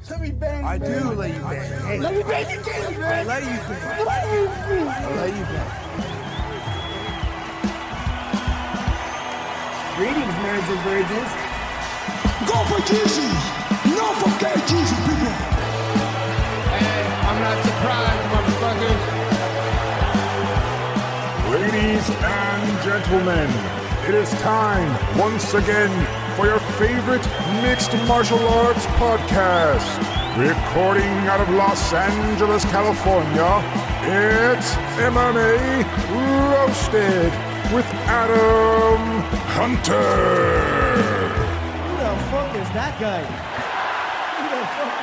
Let me bang. I do let you bang. Hey, let me bang you, James, man. I let you bang. I let you bang. Greetings, marriage and virgins. Go for Jesus. No forget Jesus, people. Hey, I'm not surprised, motherfuckers. Ladies and gentlemen, it is time once again for your favorite mixed martial arts podcast. Recording out of Los Angeles, California, it's MMA Roasted with Adam Hunter. Who the fuck is that guy?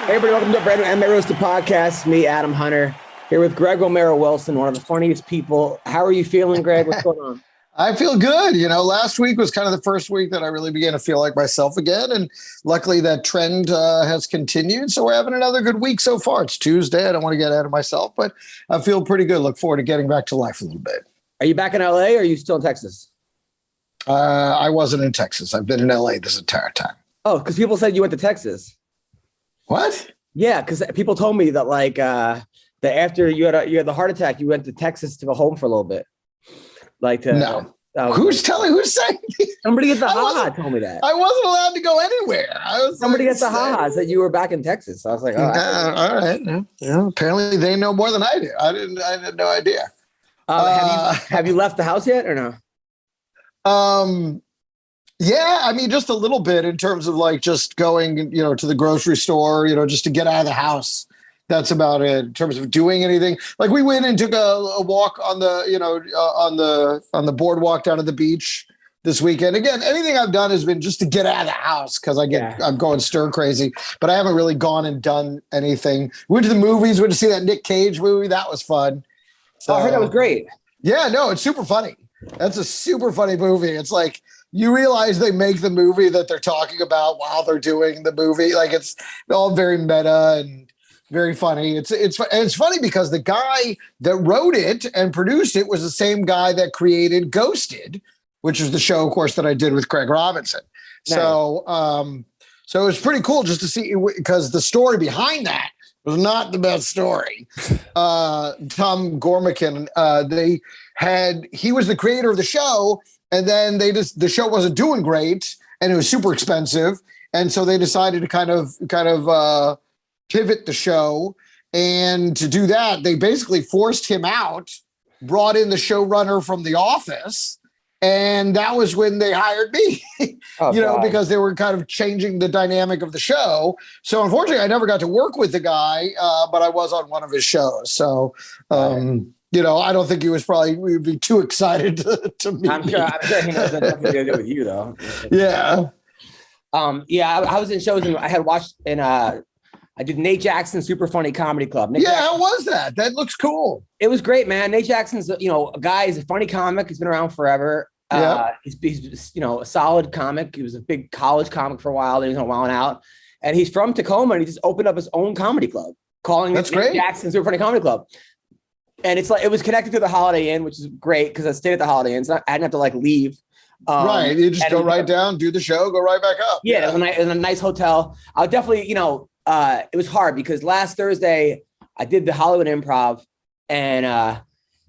Hey everybody, welcome to a brand new MMA Roasted Podcast. Me, Adam Hunter, here with Greg Romero-Wilson, one of the funniest people. How are you feeling, Greg? What's going on? I feel good. You know, last week was kind of the first week that I really began to feel like myself again. And luckily that trend has continued. So we're having another good week so far. It's Tuesday. I don't want to get ahead of myself, but I feel pretty good. Look forward to getting back to life a little bit. Are you back in LA or are you still in Texas? I wasn't in Texas. I've been in LA this entire time. Oh, because people said you went to Texas. What? Yeah, because people told me that that after you had the heart attack, you went to Texas to go home for a little bit. No. Who's saying? Somebody at the Ha told me that. I wasn't allowed to go anywhere. Somebody at the Ha said you were back in Texas. I was like, oh, all right. Yeah, apparently they know more than I do. I had no idea. Have you left the house yet or no? Yeah, I mean, just a little bit in terms of like just going, to the grocery store, just to get out of the house. That's about it in terms of doing anything. Like we went and took a walk on the, on the boardwalk down at the beach this weekend. Again, anything I've done has been just to get out of the house because I'm going stir crazy, but I haven't really gone and done anything. We went to the movies, went to see that Nick Cage movie. That was fun. So, I heard that was great. Yeah, no, it's super funny. That's a super funny movie. It's like, you realize they make the movie that they're talking about while they're doing the movie. Like it's all very meta and very funny. It's funny because the guy that wrote it and produced it was the same guy that created Ghosted, which is the show, of course, that I did with Craig Robinson. Nice. So it was pretty cool just to see, because the story behind that was not the best story. Tom Gormican, he was the creator of the show, and then the show wasn't doing great, and it was super expensive, and so they decided to kind of pivot the show, and to do that, they basically forced him out, brought in the showrunner from The Office, and that was when they hired me, because they were kind of changing the dynamic of the show. So unfortunately, I never got to work with the guy, but I was on one of his shows. So, I don't think he would be too excited to meet I'm sure he knows nothing to do with you, though. Yeah. I was in shows, and I had watched I did Nate Jackson's Super Funny Comedy Club. How was that? That looks cool. It was great, man. Nate Jackson's, a guy. He's a funny comic. He's been around forever. He's a solid comic. He was a big college comic for a while. Then he was wilding out, and he's from Tacoma, and he just opened up his own comedy club, calling it Nate Jackson's Super Funny Comedy Club. And it's like it was connected to the Holiday Inn, which is great because I stayed at the Holiday Inn, so I didn't have to leave. Right, you just go right down, do the show, go right back up. Yeah, it was a nice hotel. I'll definitely, it was hard because last Thursday I did the Hollywood Improv, and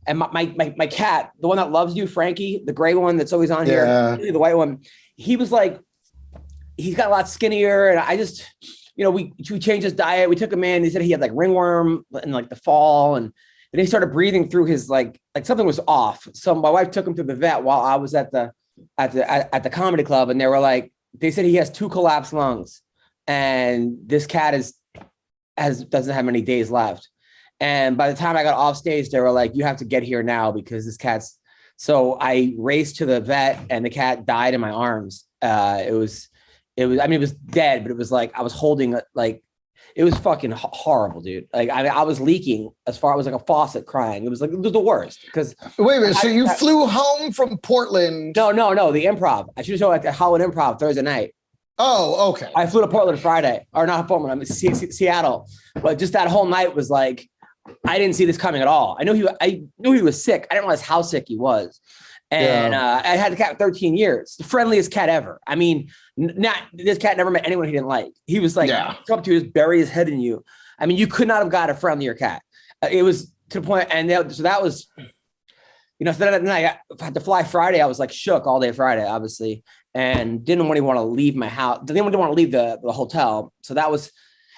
my cat, the one that loves you, Frankie, the gray one that's always on here, the white one, he was like, he's got a lot skinnier, and I just, we changed his diet. We took him in. He said he had ringworm in the fall, and then he started breathing through his like something was off. So my wife took him to the vet while I was at the comedy club, and they said he has 2 collapsed lungs, and this cat doesn't have many days left. And by the time I got off stage, they were like, you have to get here now because this cat's. So I raced to the vet, and the cat died in my arms. It was dead, but it was like I was holding it. It was fucking horrible, dude. I was leaking as far as a faucet, crying. It was the worst. Because wait a minute, so you flew home from Portland? No, the Improv. I should have shown at the Hollywood Improv Thursday night. Oh, okay. I flew to Portland Friday, or not Portland. I'm in Seattle, but just that whole night was like I didn't see this coming at all. I knew he was sick. I didn't realize how sick he was, And I had the cat for 13 years, the friendliest cat ever. I mean, this cat never met anyone he didn't like. He was like, come up to you, just bury his head in you. I mean, you could not have got a friendlier cat. It was to the point, and so that was, so then I had to fly Friday. I was like shook all day Friday, obviously, and didn't really want to leave my house. Didn't want to leave the hotel. So that was,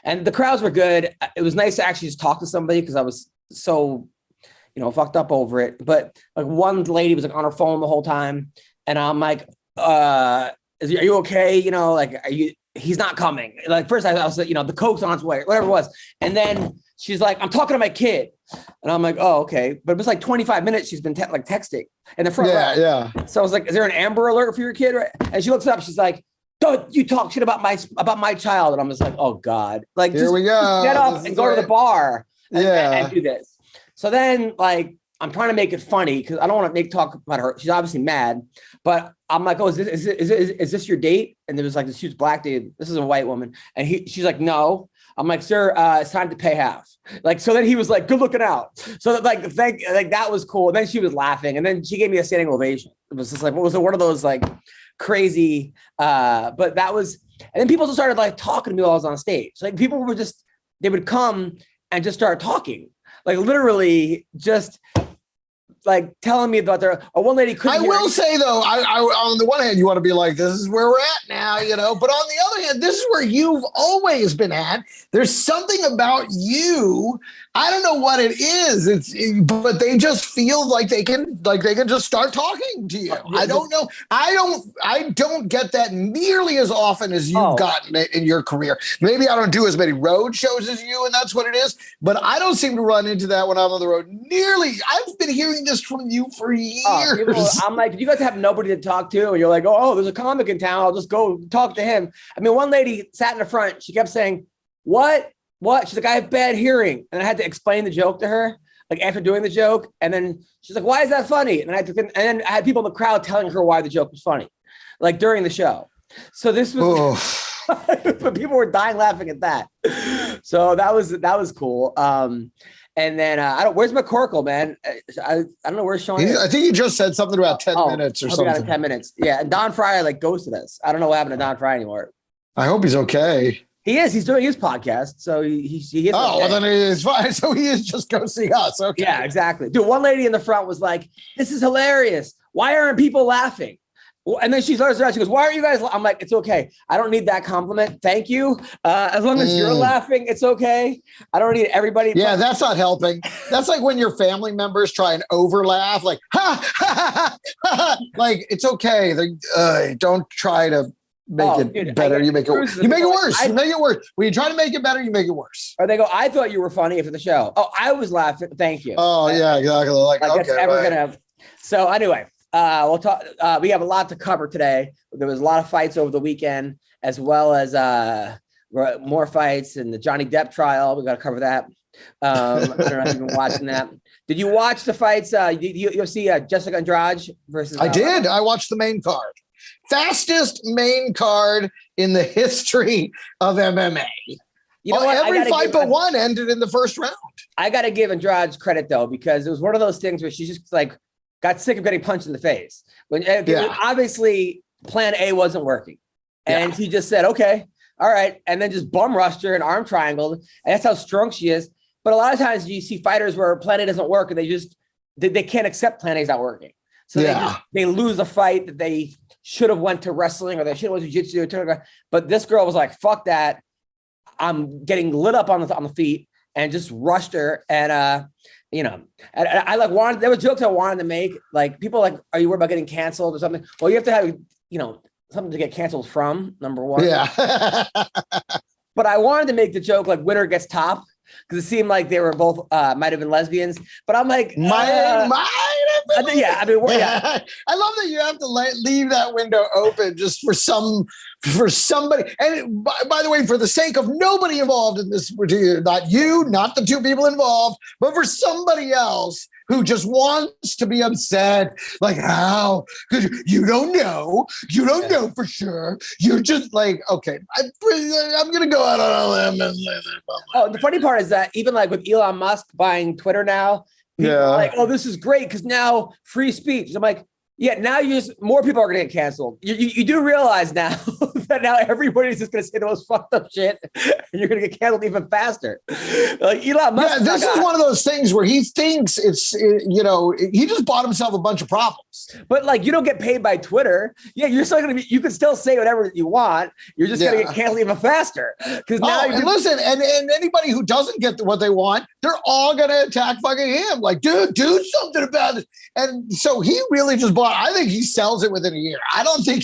and the crowds were good. It was nice to actually just talk to somebody because I was so, fucked up over it. But like one lady was like on her phone the whole time, and I'm like, are you okay? He's not coming. Like first I was like, the Coke's on its way, whatever it was. And then she's like, I'm talking to my kid. And I'm like, oh, okay. But it was like 25 minutes. She's been texting in the front. Yeah. So I was like, is there an Amber Alert for your kid? And she looks up. She's like, don't you talk shit about my child. And I'm just like, oh God, like, here we go. Get up and go to the bar and do this. So then like, I'm trying to make it funny because I don't want to talk about her. She's obviously mad, but I'm like, oh, is this your date? And there was like this huge black dude. This is a white woman. And she's like, no. I'm like, sir, it's time to pay half. Like, so then he was like, good looking out. So that, like that was cool. And then she was laughing. And then she gave me a standing ovation. It was just like, what was it? One of those like crazy, but that was, and then people just started like talking to me while I was on stage. Like people were just, they would come and just start talking. Like literally just like telling me about one lady couldn't. I will say though, I on the one hand, you want to be like, this is where we're at now, but on the other hand, this is where you've always been at. There's something about you. I don't know what it is. But they just feel like they can just start talking to you. I don't know. I don't get that nearly as often as you've gotten it in your career. Maybe I don't do as many road shows as you, and that's what it is. But I don't seem to run into that when I'm on the road nearly. I've been hearing this from you for years. I'm like, if you guys have nobody to talk to, and you're like, oh, there's a comic in town, I'll just go talk to him. I mean, one lady sat in the front. She kept saying, what? She's like, I have bad hearing. And I had to explain the joke to her, like after doing the joke. And then she's like, why is that funny? And then I had people in the crowd telling her why the joke was funny, like during the show. So this was, but people were dying laughing at that. So that was cool. And then where's McCorkle, man? I don't know where's Sean. I think he just said something about 10 minutes or something. 10 minutes. Yeah. And Don Frye like ghosted us. I don't know what happened to Don Frye anymore. I hope he's okay. He is. He's doing his podcast. So he is. Okay. Well, then it is fine. So he is just ghosting us. Okay. Yeah, exactly. Dude, one lady in the front was like, this is hilarious. Why aren't people laughing? And then she starts around. She goes, why are you guys? I'm like, it's okay. I don't need that compliment. Thank you. As long as you're laughing, it's okay. I don't need everybody. Yeah, that's not helping. That's like when your family members try and over laugh, like, ha, ha, ha, ha. Like, it's okay. Don't try to make it better. You make it worse. You make it worse. You make it worse. When you try to make it better, you make it worse. Or they go, I thought you were funny after the show. Oh, I was laughing. Thank you. Oh, yeah, exactly. Like okay, ever gonna. So anyway. We'll talk. We have a lot to cover today. There was a lot of fights over the weekend, as well as more fights and the Johnny Depp trial. We got to cover that. I don't know if you've been watching that. Did you watch the fights? You'll see Jessica Andrade versus. I did. I watched the main card. Fastest main card in the history of MMA. You know what? Every fight but one ended in the first round. I got to give Andrade credit though, because it was one of those things where she's just like. Got sick of getting punched in the face. Obviously, plan A wasn't working. And he just said, okay, all right. And then just bum rushed her and arm triangled. And that's how strong she is. But a lot of times you see fighters where plan A doesn't work and they can't accept plan A's not working. So they lose a fight that they should have went to wrestling or they should have went to jiu-jitsu. But this girl was like, fuck that. I'm getting lit up on the feet and just rushed her. And, and I like wanted, there were jokes I wanted to make, like people like, are you worried about getting canceled or something? Well, you have to have, something to get canceled from, number one. Yeah. But I wanted to make the joke like winner gets top because it seemed like they were both might've been lesbians, but I'm like, might have been. I love that you have to leave that window open just for somebody. And by the way, for the sake of nobody involved in this, not you, not the two people involved, but for somebody else who just wants to be upset, like how? Because you don't know for sure. You're just like, okay, I'm gonna go out on a limb. Oh, the funny part is that even like with Elon Musk buying Twitter now, people are like, oh, this is great because now free speech. I'm like, Yeah, now more people are going to get canceled. You do realize now that now everybody's just going to say the most fucked up shit, and you're going to get canceled even faster. Like Elon Musk. Yeah, this is one of those things where he thinks he just bought himself a bunch of problems. But like, you don't get paid by Twitter. Yeah, you're still going to be. You can still say whatever you want. You're just going to get canceled even faster. Because now, listen, and anybody who doesn't get what they want, they're all going to attack fucking him. Like, dude, do something about it. And so he really just bought. I think he sells it within a year. I think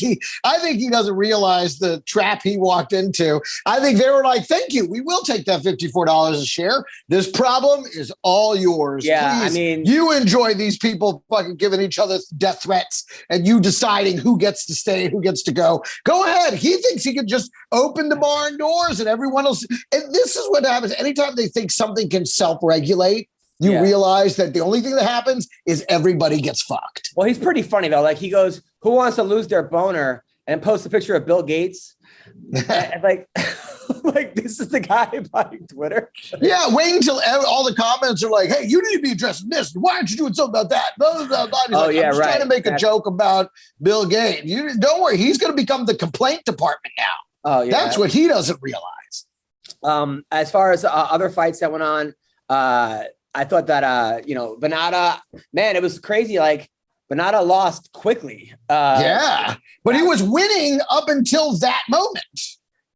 he doesn't realize the trap he walked into. I think they were like, thank you. We will take that $54 a share. This problem is all yours. Yeah, please, I mean, you enjoy these people fucking giving each other death threats and you deciding who gets to stay and who gets to go. Go ahead. He thinks he can just open the barn doors and everyone else. And this is what happens. Anytime they think something can self-regulate, you realize that the only thing that happens is everybody gets fucked. Well, he's pretty funny though. Like he goes, "Who wants to lose their boner?" and posts a picture of Bill Gates. And like, like this is the guy buying Twitter. Yeah, wait until all the comments are like, "Hey, you need to be addressing this. Why aren't you doing something about that?" Blah, blah, blah. He's I'm just trying to make a joke about Bill Gates. Don't worry, he's going to become the complaint department now. Oh yeah, that's what he doesn't realize. As far as other fights that went on, I thought that, Venata, man, it was crazy. Like Venata lost quickly. But he was winning up until that moment.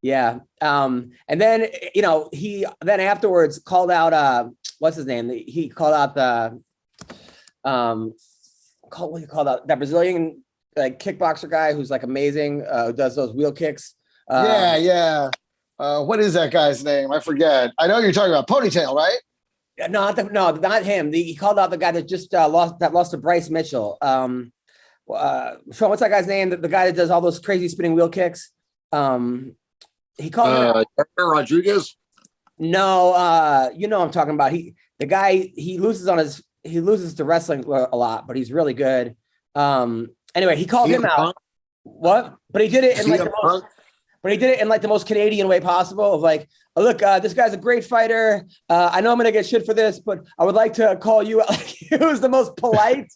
Yeah. And then, he then afterwards called out, what's his name? He called out that Brazilian kickboxer guy who's like amazing, who does those wheel kicks. What is that guy's name? I forget. I know you're talking about Ponytail, right? No, not him. He called out the guy that just lost to Bryce Mitchell. Sean, what's that guy's name? The guy that does all those crazy spinning wheel kicks. He called Rodriguez. No, I'm talking about. He loses to wrestling a lot, but he's really good. Anyway, he called him out. What? But he did it in the most Canadian way possible. Of like, oh, look, this guy's a great fighter. I know I'm gonna get shit for this, but I would like to call you out. It was the most polite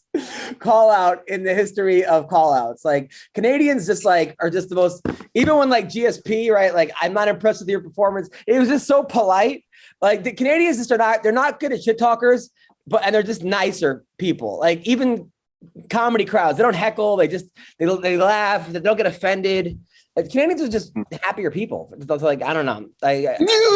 call out in the history of call outs. Like Canadians are just the most, even when like GSP, right? Like, I'm not impressed with your performance. It was just so polite. Like the Canadians they're not good at shit talkers, and they're just nicer people. Like even comedy crowds, they don't heckle. They laugh. They don't get offended. Canadians are just happier people. It's like, I don't know.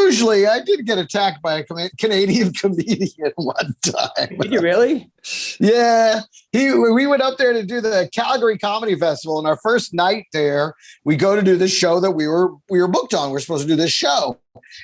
Usually, I did get attacked by a Canadian comedian one time. Did you really? Yeah. We went up there to do the Calgary Comedy Festival, and our first night there, we go to do this show that we were booked on. We're supposed to do this show.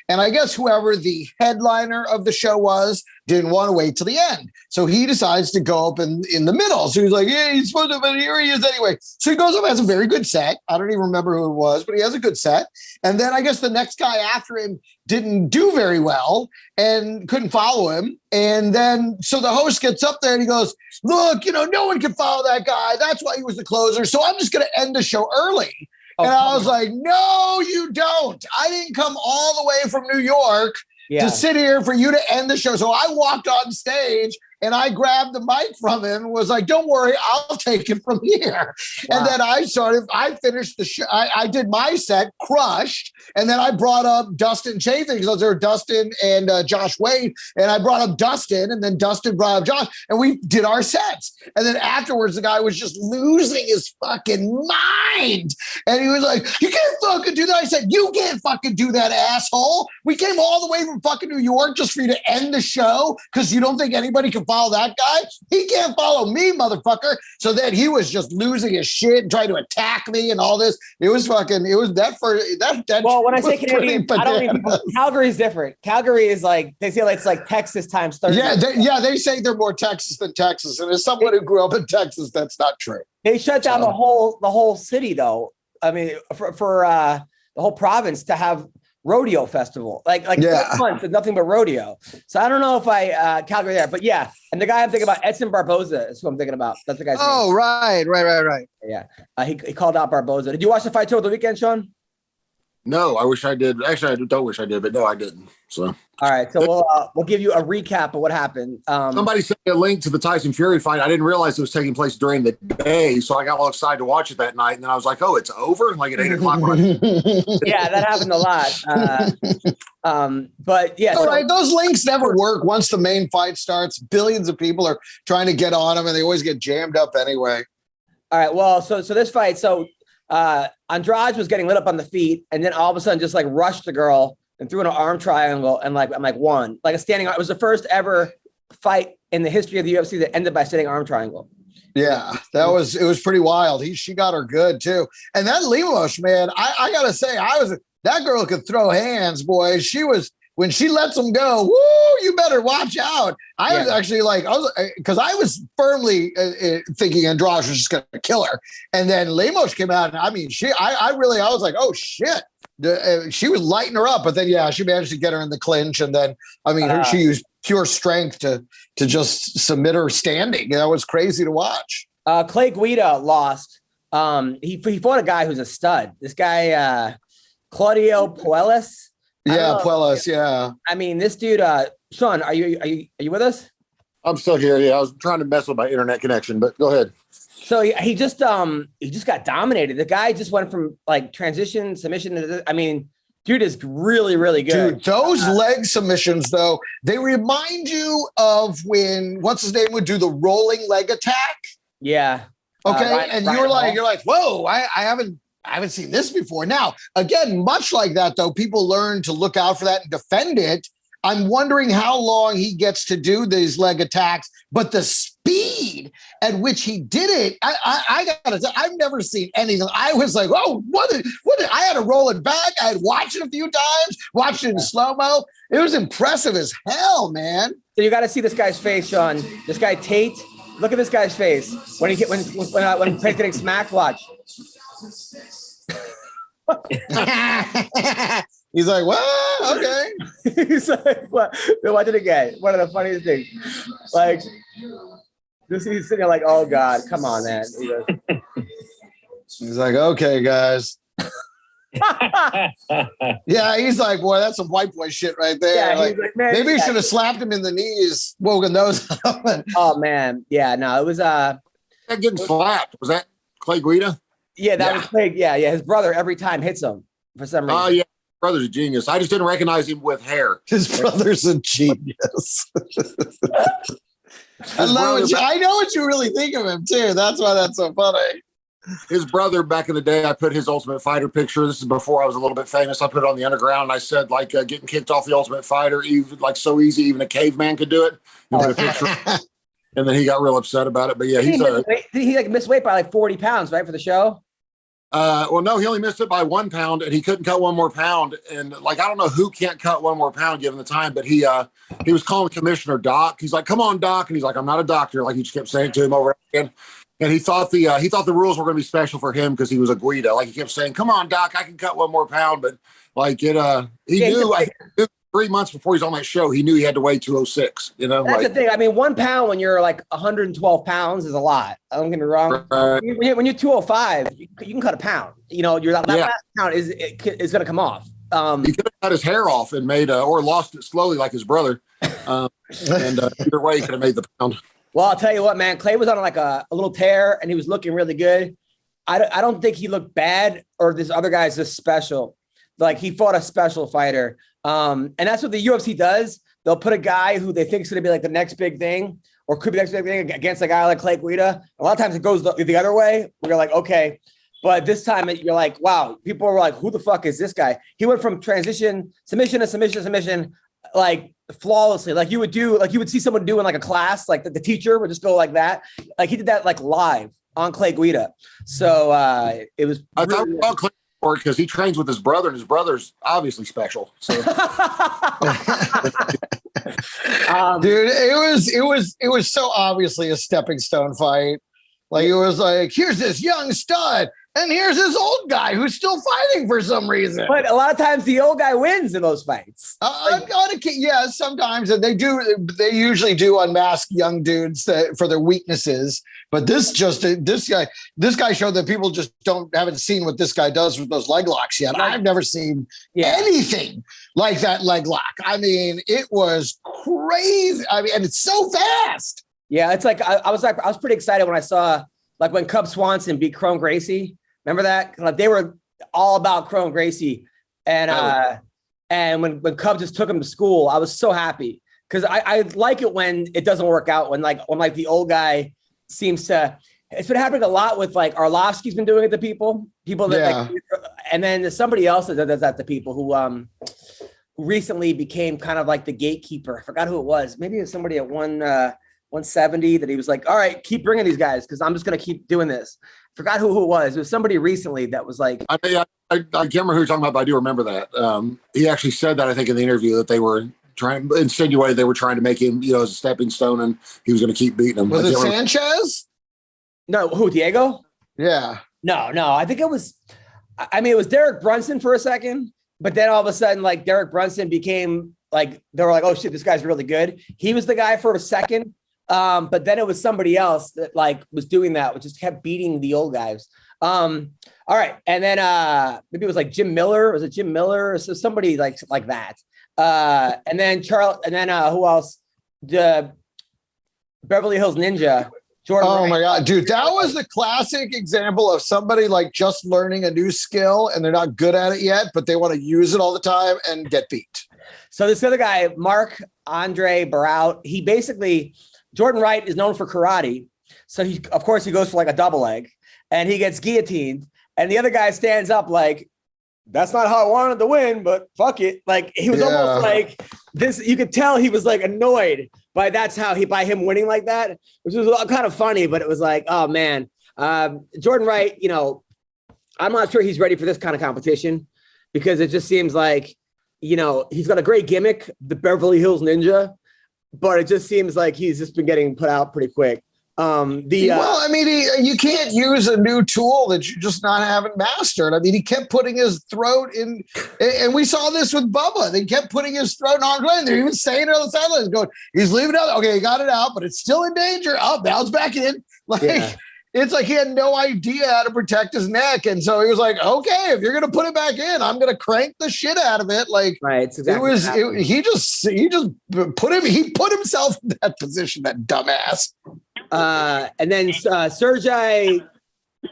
And I guess whoever the headliner of the show was didn't want to wait till the end. So he decides to go up in the middle. So he's like, yeah, he's supposed to, but here he is anyway. So he goes up, has a very good set. I don't even remember who it was, but he has a good set. And then I guess the next guy after him didn't do very well and couldn't follow him. And then, so the host gets up there and he goes, look, no one can follow that guy. That's why he was the closer. So I'm just going to end the show early. And I was like, no, you don't. I didn't come all the way from New York to sit here for you to end the show. So I walked on stage and I grabbed the mic from him and was like, don't worry, I'll take it from here. Wow. And then I finished the show. I did my set, crushed. And then I brought up Dustin Chafin because there were Dustin and Josh Wade. And I brought up Dustin and then Dustin brought up Josh and we did our sets. And then afterwards, the guy was just losing his fucking mind. And he was like, you can't fucking do that. I said, you can't fucking do that, asshole. We came all the way from fucking New York just for you to end the show because you don't think anybody can follow that guy. He can't follow me, motherfucker. So then he was just losing his shit and trying to attack me and all this. It was that. Well, when I say Canadian, I don't mean Calgary is different. Calgary is like, they say it's like Texas times 30. They say they're more Texas than Texas. And as someone who grew up in Texas, that's not true. They shut down the whole city though. I mean, for the whole province to have rodeo festival, like months and nothing but rodeo. So I don't know if I Calgary there, but yeah. And the guy I'm thinking about, Edson Barboza, is who I'm thinking about. That's the guy's name. Right. Yeah. He called out Barboza. Did you watch the fight over the weekend, Sean? No, I wish I did. Actually, I don't wish I did, but no, I didn't. So. All right, so we'll give you a recap of what happened. Somebody sent me a link to the Tyson Fury fight. I didn't realize it was taking place during the day, so I got all excited to watch it that night. And then I was like, "Oh, it's over!" Like at 8 o'clock. Yeah, that happened a lot. But yeah, all right. Those links never work once the main fight starts. Billions of people are trying to get on them, and they always get jammed up anyway. All right. Well, so this fight, Andrade was getting lit up on the feet, and then all of a sudden, just like rushed the girl and threw in an arm triangle, and won like a standing. It was the first ever fight in the history of the UFC that ended by standing arm triangle. Yeah, it was pretty wild. She got her good too. And that Lemos, man, I gotta say, that girl could throw hands, boy. When she lets them go, woo, you better watch out. I was actually because I was firmly thinking Andrade was just going to kill her. And then Lemos came out, and I mean, I was like, oh shit. She was lighting her up, but then, she managed to get her in the clinch. And then, I mean, she used pure strength to just submit her standing. That was crazy to watch. Clay Guida lost. He fought a guy who's a stud. This guy, Claudio Puelles. Yeah, Puelles. Yeah. I mean, this dude, Sean, are you with us? I'm still here. Yeah, I was trying to mess with my internet connection, but go ahead. So he just got dominated. The guy just went from like transition submission. I mean, dude is really, really good. Dude, those leg submissions though, they remind you of when what's his name would do the rolling leg attack. Yeah. Okay, and you're like, whoa, I haven't seen this before. Now, again, much like that, though, people learn to look out for that and defend it. I'm wondering how long he gets to do these leg attacks, but the speed at which he did it, I gotta say, I've never seen anything. I was like, oh, I had to roll it back. I had watched it a few times, watched it in slow-mo. It was impressive as hell, man. So you got to see this guy's face, Sean. This guy, Tate, look at this guy's face. When Tate's getting smacked, watch. He's like, well, okay. He's like, what? Watch it again. One of the funniest things. Like, he's sitting there like, oh God, come on, man. He's like, okay, guys. Yeah, he's like, boy, that's some white boy shit right there. Yeah, like, man, maybe he should have slapped him in the knees, woken those up. Oh man, yeah, no, it was that getting slapped. Was that Clay Guida? Yeah, that was Clay. Yeah. His brother every time hits him for some reason. Oh yeah, his brother's a genius. I just didn't recognize him with hair. His brother's a genius. I know what you really think of him too. That's why that's so funny. His brother back in the day, I put his Ultimate Fighter picture. This is before I was a little bit famous. I put it on the underground. And I said, like, getting kicked off the Ultimate Fighter, even like so easy, even a caveman could do it. And put a picture. And then he got real upset about it. But yeah, did he miss weight by like 40 pounds, right, for the show? Well, no, he only missed it by 1 pound, and he couldn't cut 1 more pound. And like, I don't know who can't cut 1 more pound given the time, but he was calling the commissioner Doc. He's like, "Come on, Doc," and he's like, "I'm not a doctor." Like he just kept saying to him over again. And he thought the rules were going to be special for him because he was a Guida. Like he kept saying, "Come on, Doc, I can cut 1 more pound," but like he knew. I think 3 months before he's on that show, he knew he had to weigh 206. You know, that's the thing. I mean, 1 pound when you're like 112 pounds is a lot. Don't get me wrong. When you're 205, you can cut a pound. You know, that pound is going to come off. He could have cut his hair off and made or lost it slowly like his brother. And either way, he could have made the pound. Well, I'll tell you what, man. Clay was on like a little tear, and he was looking really good. I don't think he looked bad, or this other guy's just special. Like he fought a special fighter. And that's what the UFC does. They'll put a guy who they think is going to be like the next big thing, or could be the next big thing against a guy like Clay Guida. A lot of times it goes the other way. We're like, okay. But this time you're like, wow, people were like, who the fuck is this guy? He went from transition, submission to submission to submission, like flawlessly. Like you would see someone doing like a class, like the teacher would just go like that. Like he did that like live on Clay Guida. So it was. I thought about Clay because he trains with his brother, and his brother's obviously special. So. Dude, it was so obviously a stepping stone fight. Like it was like, here's this young stud, And here's this old guy who's still fighting for some reason. But a lot of times the old guy wins in those fights. Yeah, sometimes and they do. They usually do unmask young dudes for their weaknesses. But this guy showed that people just haven't seen what this guy does with those leg locks yet. I've never seen anything like that leg lock. I mean, it was crazy. I mean, and it's so fast. Yeah, it's like I was pretty excited when I saw like when Cub Swanson beat Chrome Gracie. Remember that? Like they were all about Chrome Gracie, and when Cub just took him to school, I was so happy because I like it when it doesn't work out when the old guy seems to. It's been happening a lot with like Arlovsky's been doing it to people that and then there's somebody else that does that to people who recently became kind of like the gatekeeper. I forgot who it was. Maybe it was somebody at 170 that he was like, all right, keep bringing these guys because I'm just gonna keep doing this. Forgot who it was. It was somebody recently that was like, I can't remember who you're talking about, but I do remember that. He actually said that I think in the interview that they were trying to insinuate they were trying to make him, as a stepping stone, and he was going to keep beating him. Was it Sanchez? No, who? Diego? Yeah. No. I think it was. I mean, it was Derek Brunson for a second, but then all of a sudden, like Derek Brunson became like they were like, oh shit, this guy's really good. He was the guy for a second. But then it was somebody else that like was doing that, which just kept beating the old guys. All right. And then maybe it was like Jim Miller. Was it Jim Miller? Or so somebody like that. And then who else? The Beverly Hills Ninja. Jordan. Oh my God, dude. That was the classic example of somebody like just learning a new skill and they're not good at it yet, but they want to use it all the time and get beat. So this other guy, Mark Andre Barrout, he basically Jordan Wright is known for karate. So he goes for like a double leg and he gets guillotined. And the other guy stands up like, that's not how I wanted to win, but fuck it. Like he was almost like this. You could tell he was like annoyed by by him winning like that, which was kind of funny, but it was like, oh man, Jordan Wright, I'm not sure he's ready for this kind of competition because it just seems like, he's got a great gimmick, the Beverly Hills Ninja, but it just seems like he's just been getting put out pretty quick. You can't use a new tool that you just not haven't mastered. I mean, he kept putting his throat in, and we saw this with Bubba. They kept putting his throat in arm's length. They're even saying it on the sidelines, going, "He's leaving it out. Okay, he got it out, but it's still in danger. Oh, now it's back in." It's like he had no idea how to protect his neck, and so he was like, "Okay, if you're gonna put it back in, I'm gonna crank the shit out of it." Like, right? Exactly he put himself in that position. That dumbass. And then Sergey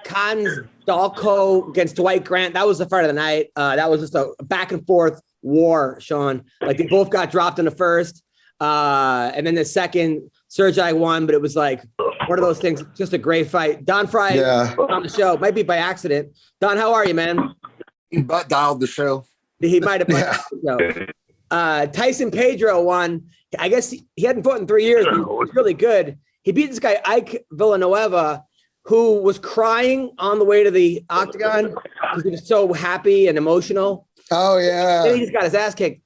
Konzdalko against Dwight Grant. That was the fight of the night. That was just a back and forth war, Sean. Like they both got dropped in the first. And then the second, Sergey won, but it was like one of those things, just a great fight. Don Frye on the show. Might be by accident. Don, how are you, man? He butt dialed the show. He might have the show. Tyson Pedro won. I guess he hadn't fought in 3 years, but he was really good. He beat this guy, Ike Villanueva, who was crying on the way to the octagon because he was so happy and emotional. Oh, yeah. Then he just got his ass kicked.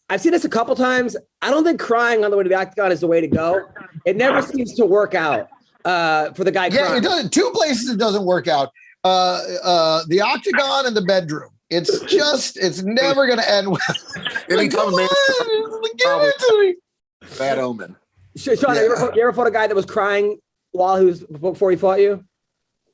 I've seen this a couple times. I don't think crying on the way to the octagon is the way to go. It never seems to work out for the guy crying. Yeah, it doesn't. Two places it doesn't work out. The octagon and the bedroom. It's never going to end well. Give it to me. Bad omen. Sean, you ever fought a guy that was crying before he fought you?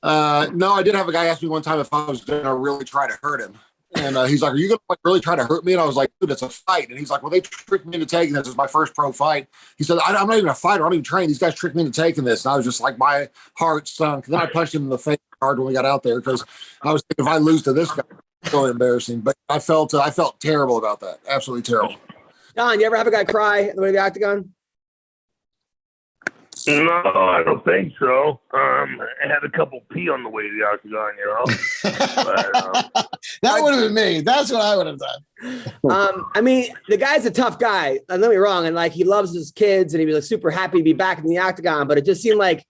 No, I did have a guy ask me one time if I was going to really try to hurt him. And he's like, are you going to really try to hurt me? And I was like, dude, it's a fight. And he's like, well, they tricked me into taking this. It's my first pro fight. He said, I'm not even a fighter. I'm not even trained. These guys tricked me into taking this. And I was just like, my heart sunk. And then I punched him in the face hard when we got out there because I was thinking if I lose to this guy, it's really embarrassing. But I felt terrible about that. Absolutely terrible. Don, you ever have a guy cry on the way to the octagon? No, I don't think so. I had a couple pee on the way to the octagon, But, that would have been me. That's what I would have done. I mean, the guy's a tough guy. Don't get me wrong. And like, he loves his kids and he was like super happy to be back in the octagon, but it just seemed like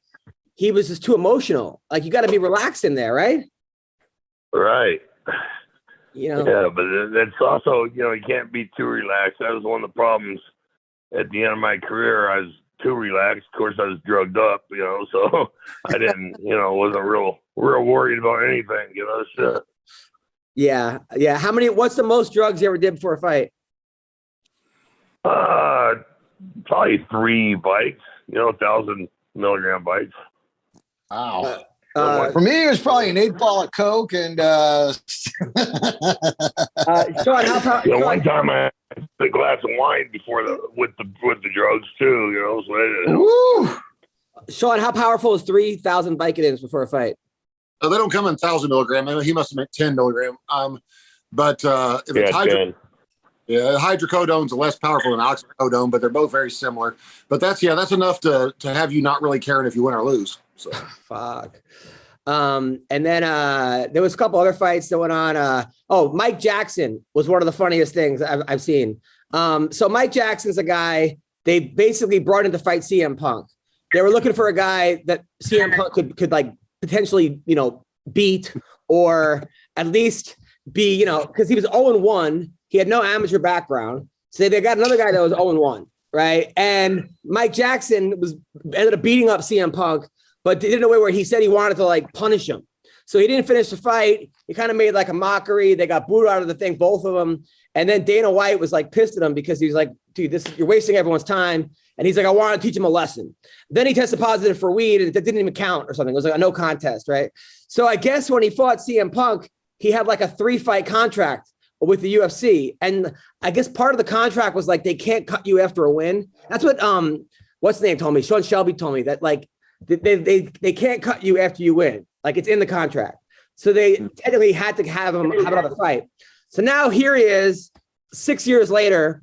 he was just too emotional. Like you got to be relaxed in there, right? Right. Yeah, but that's also, you can't be too relaxed. That was one of the problems at the end of my career. I was too relaxed. Of course, I was drugged up, so I didn't, wasn't real worried about anything, shit. Yeah. What's the most drugs you ever did before a fight? Probably 3 bites, 1,000 milligram bites. Wow. For me, it was probably an 8-ball of Coke and Sean, how one time I had a glass of wine before with the drugs too, so Sean, how powerful is 3,000 Vicodins before a fight? They don't come in 1,000 milligram. He must have meant 10 milligram. But if it's hydrocodone's less powerful than oxycodone, but they're both very similar. But that's enough to have you not really caring if you win or lose. So fuck. And then there was a couple other fights that went on. Mike Jackson was one of the funniest things I've seen. So Mike Jackson's a guy they basically brought in to fight CM Punk. They were looking for a guy that CM Punk could like potentially, beat or at least be, because he was 0-1. He had no amateur background. So they got another guy that was 0-1, right? And Mike Jackson ended up beating up CM Punk, but did it in a way where he said he wanted to like punish him. So he didn't finish the fight. He kind of made like a mockery. They got booed out of the thing, both of them. And then Dana White was like pissed at him because he was like, dude, you're wasting everyone's time. And he's like, I want to teach him a lesson. Then he tested positive for weed and it didn't even count or something. It was like a no contest, right? So I guess when he fought CM Punk, he had like a 3-fight contract with the UFC. And I guess part of the contract was like, they can't cut you after a win. That's what, what's the name told me? Sean Shelby told me that like, they can't cut you after you win. Like it's in the contract. So they technically had to have him have another fight. So now here he is 6 years later.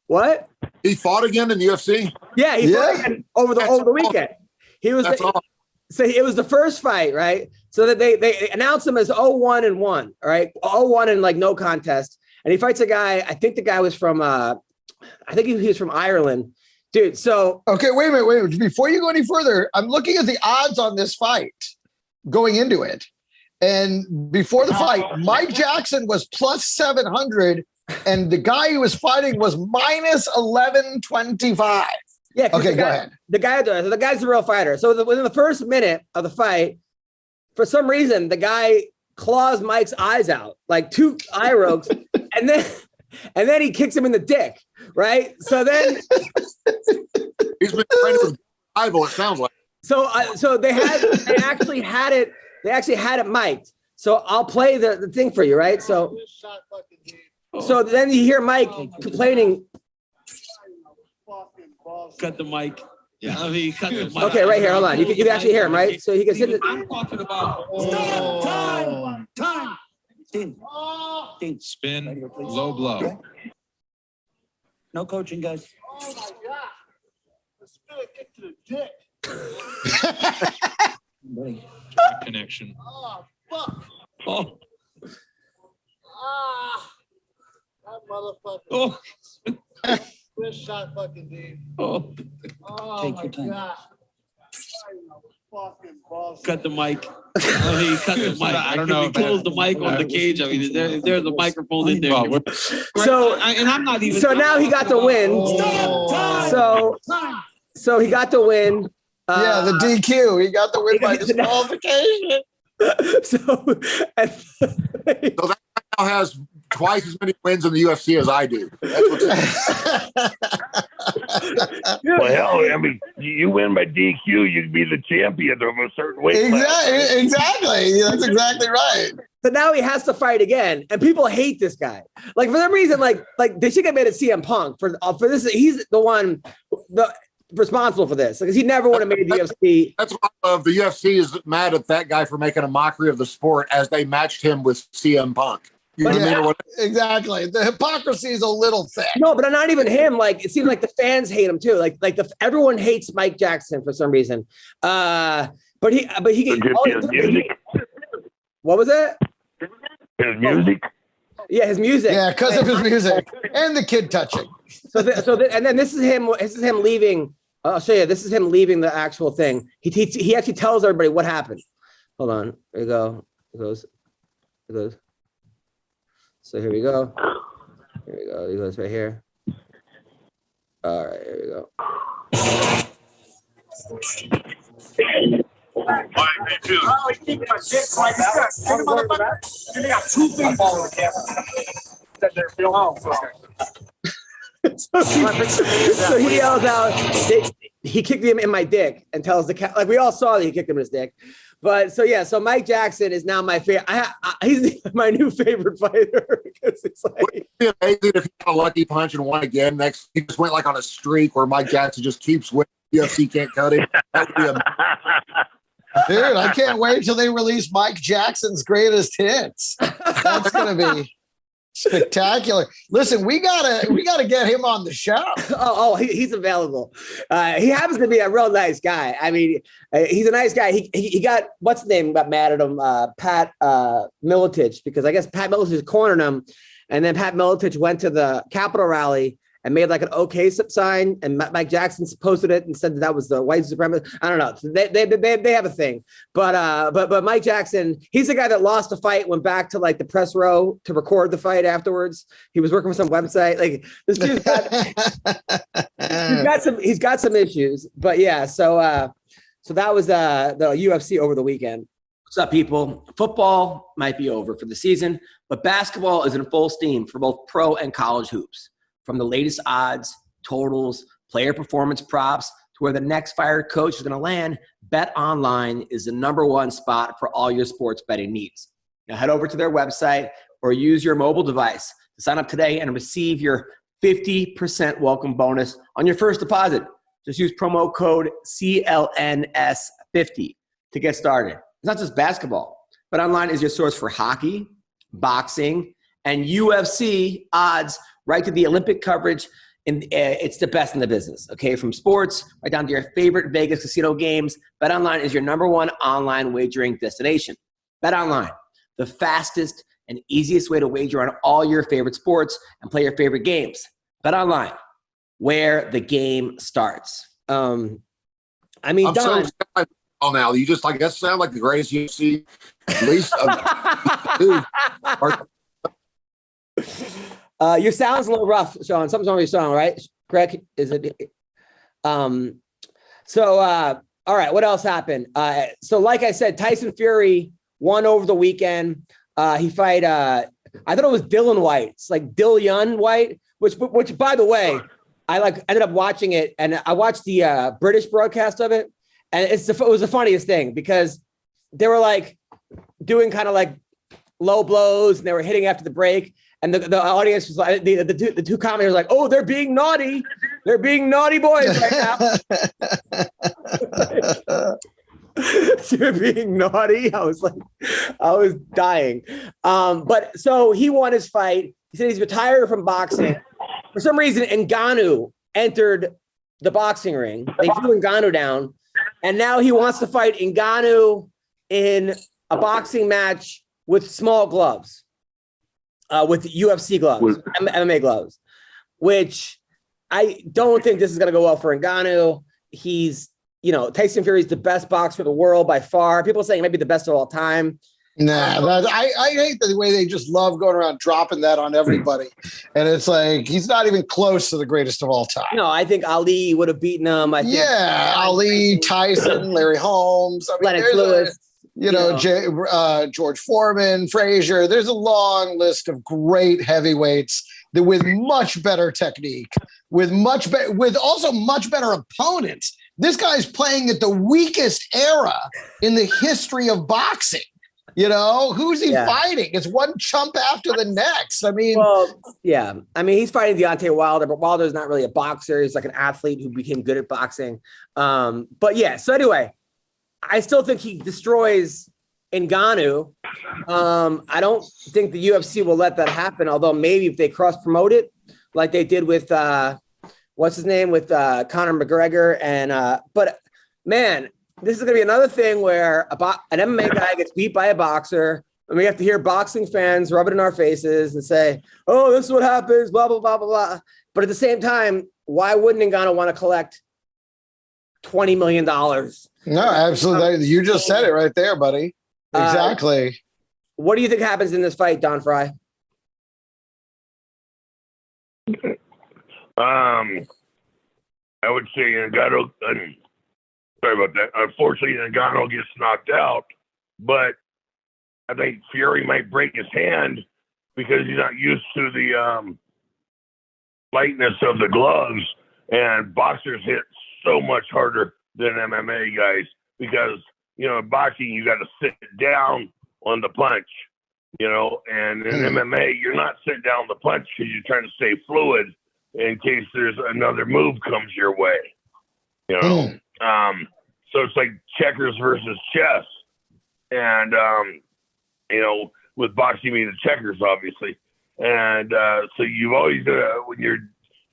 What? He fought again in the UFC? Yeah, he fought again over the weekend. He was so it was the first fight, right? So that they announced him as 0-1-1, all right? 0-1 and like no contest. And he fights a guy, I think the guy was from I think he was from Ireland. Dude, so okay, wait a minute. Before you go any further, I'm looking at the odds on this fight going into it. And before the fight, Mike Jackson was plus 700, and the guy he was fighting was minus 1125. Yeah. Okay, go ahead. The guy's the real fighter. So within the first minute of the fight, for some reason, the guy claws Mike's eyes out, like 2 eye ropes, and then he kicks him in the dick, right? So then he's been training with rival, it sounds like. So they actually had it mic'd. So I'll play the thing for you, right? So then you hear Mike complaining. Cut the mic. Yeah, I mean, cut the mic. Okay, right here. Hold on. You can actually hear him, right? So he can sit. I'm talking about time. Spin, low blow. No coaching, guys. Oh my God. Let's spin a kick to the dick. Connection. Oh, fuck. Oh. That motherfucker. Oh. Good shot, fucking dude. Oh. Oh, Take my your time. God. Fucking balls. Cut the mic. I mean, cut the mic. I don't know. Close the mic on the cage. I mean, if there's a microphone in there. So and I'm not even. So now he got the win. So he got the win. Yeah, the DQ. He got the win by disqualification. So that now has twice as many wins in the UFC as I do. Well, hell, I mean, you win by DQ, you'd be the champion of a certain weight class. Exactly. That's exactly right. So now he has to fight again, and people hate this guy. Like for some reason, like they should have made it CM Punk for this. He's the one responsible for this because he never would have made the UFC. That's what I love. The UFC is mad at that guy for making a mockery of the sport as they matched him with CM Punk. You know what I mean? Or what? Exactly. The hypocrisy is a little thick. No, but not even him. Like it seems like the fans hate him too. Like everyone hates Mike Jackson for some reason. But he what was it? His music. Yeah, his music. Yeah, because of his music and the kid touching. And then this is him. This is him leaving. I'll show you. This is him leaving the actual thing. He actually tells everybody what happened. Hold on. There you go. It goes. So here we go. Here we go. He goes right here. All right, here we go. So he yells out, he kicked him in my dick and tells the cat, like we all saw that he kicked him in his dick. But so, yeah, so Mike Jackson is now my favorite. He's my new favorite fighter because it's like. Wouldn't it be amazing if he got a lucky punch and won again? He just went like on a streak where Mike Jackson just keeps winning. UFC can't cut him. That would be amazing. Dude, I can't wait till they release Mike Jackson's greatest hits. That's gonna be spectacular. Listen, we gotta get him on the show. He's available. He happens to be a real nice guy. I mean, he's a nice guy. He got what's his name got mad at him, Pat Miletich, because I guess Pat Miletich cornered him, and then Pat Miletich went to the Capitol rally and made like an OK sign, and Mike Jackson posted it and said that was the white supremacist. I don't know. They have a thing, but Mike Jackson, he's the guy that lost a fight, went back to like the press row to record the fight afterwards. He was working with some website. Like this dude's he's got some issues, but yeah. So that was the UFC over the weekend. What's up, people? Football might be over for the season, but basketball is in full steam for both pro and college hoops. From the latest odds, totals, player performance props, to where the next fired coach is going to land, BetOnline is the #1 spot for all your sports betting needs. Now head over to their website or use your mobile device to sign up today and receive your 50% welcome bonus on your first deposit. Just use promo code CLNS50 to get started. It's not just basketball. BetOnline is your source for hockey, boxing, and UFC odds, right to the Olympic coverage, and it's the best in the business, okay? From sports right down to your favorite Vegas casino games, BetOnline is your #1 online wagering destination. BetOnline, the fastest and easiest way to wager on all your favorite sports and play your favorite games. BetOnline, where the game starts. I mean, I'm Don. so excited now. You just that sound like the greatest UFC, at least. Your sound's a little rough, Sean. Something's wrong with your sound, right? Greg, is it? All right, what else happened? So like I said, Tyson Fury won over the weekend. He fight, I thought it was Dylan White. It's like Dillian White, which by the way, I ended up watching it, and I watched the British broadcast of it. And it was the funniest thing because they were like doing kind of like low blows, and they were hitting after the break. And the audience was like, the two commentators were like, "Oh, they're being naughty. They're being naughty boys right now." They're being naughty. I was dying. But so he won his fight. He said he's retired from boxing. For some reason, Ngannou entered the boxing ring. They threw Ngannou down. And now he wants to fight Ngannou in a boxing match with small gloves. With UFC gloves, MMA gloves, which I don't think this is going to go well for Ngannou. He's, Tyson Fury is the best boxer in the world by far. People are saying maybe the best of all time. Nah, I hate the way they just love going around dropping that on everybody. And it's like, he's not even close to the greatest of all time. No, I think Ali would have beaten him. Ali, Tyson, Larry Holmes. Lennox Lewis. George Foreman, Frazier. There's a long list of great heavyweights that with much better technique, with also much better opponents. This guy's playing at the weakest era in the history of boxing. Who's he fighting? It's one chump after the next. I mean, he's fighting Deontay Wilder, but Wilder's not really a boxer. He's like an athlete who became good at boxing. So anyway, I still think he destroys Ngannou. I don't think the UFC will let that happen, although maybe if they cross-promote it, like they did with, what's his name, with Conor McGregor. But, man, this is going to be another thing where an MMA guy gets beat by a boxer, and we have to hear boxing fans rub it in our faces and say, "Oh, this is what happens, blah, blah, blah, blah, blah." But at the same time, why wouldn't Ngannou want to collect $20 million? No, absolutely. You just said it right there, buddy. Exactly. What do you think happens in this fight, Don Frye? I would say Ngannou. Sorry about that. Unfortunately, Ngannou gets knocked out, but I think Fury might break his hand because he's not used to the lightness of the gloves, and boxers hit so much harder than MMA guys because, in boxing, you got to sit down on the punch, and in MMA, you're not sitting down on the punch because you're trying to stay fluid in case there's another move comes your way, so it's like checkers versus chess. And, with boxing, you mean the checkers, obviously. And so you've always got to, when you're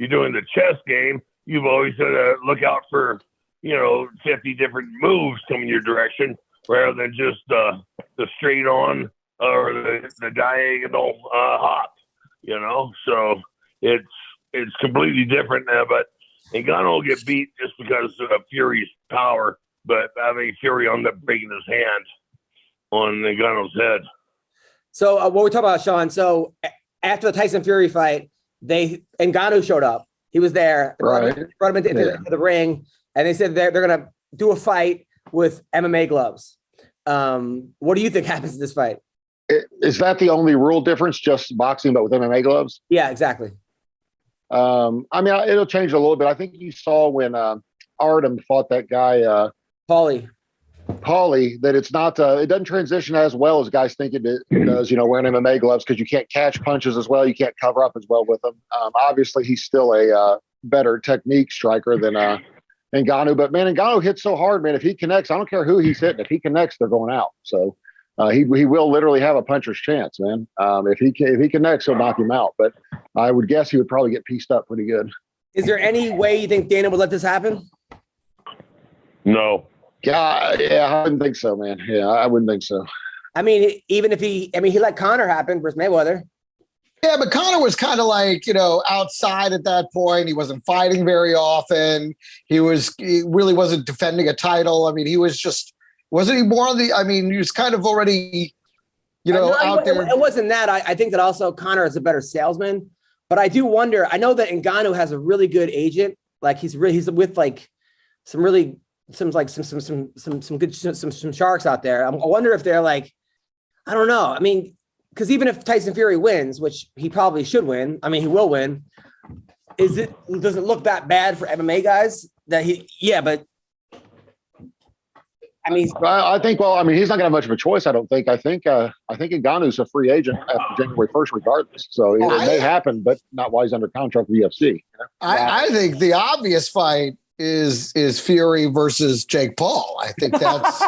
doing the chess game, you've always got to look out for, 50 different moves coming your direction rather than just the straight on or the diagonal hop, So it's completely different now, but Ngannou will get beat just because of Fury's power, but I think Fury ended up breaking his hand on Ngannou's head. So what we're talking about, Sean, so after the Tyson Fury fight, Ngannou showed up. He was there. Right. Brought him into the ring, and they said they're going to do a fight with MMA gloves. What do you think happens in this fight? Is that the only rule difference, just boxing but with MMA gloves? Yeah, exactly. It'll change a little bit. I think you saw when Artem fought that guy Paulie, that it's not it doesn't transition as well as guys think it does, wearing MMA gloves, because you can't catch punches as well, you can't cover up as well with them. Obviously he's still a better technique striker than Ngannou, but man, Ngannou hits so hard, man. If he connects, I don't care who he's hitting, if he connects, they're going out. So he will literally have a puncher's chance, man. If he connects, he'll knock him out, but I would guess he would probably get pieced up pretty good. Is there any way you think Dana would let this happen? No. Yeah, I wouldn't think so, man. Yeah, I wouldn't think so. Even if he let Conor happen versus Mayweather. Yeah, but Conor was kind of like, outside at that point. He wasn't fighting very often. He really wasn't defending a title. He was just, wasn't he more on he was kind of already, out there. It wasn't that. I think that also Conor is a better salesman, but I do wonder, I know that Ngannou has a really good agent. Like he's with like some really, some sharks out there. I wonder if they're like, I don't know. Because even if Tyson Fury wins, which he probably should win, he will win. Does it look that bad for MMA guys that I think, he's not gonna have much of a choice. I don't think. I think Ngannou's a free agent after January 1st, regardless. So it may happen, but not while he's under contract with UFC. I think the obvious fight is Fury versus Jake Paul. I think that's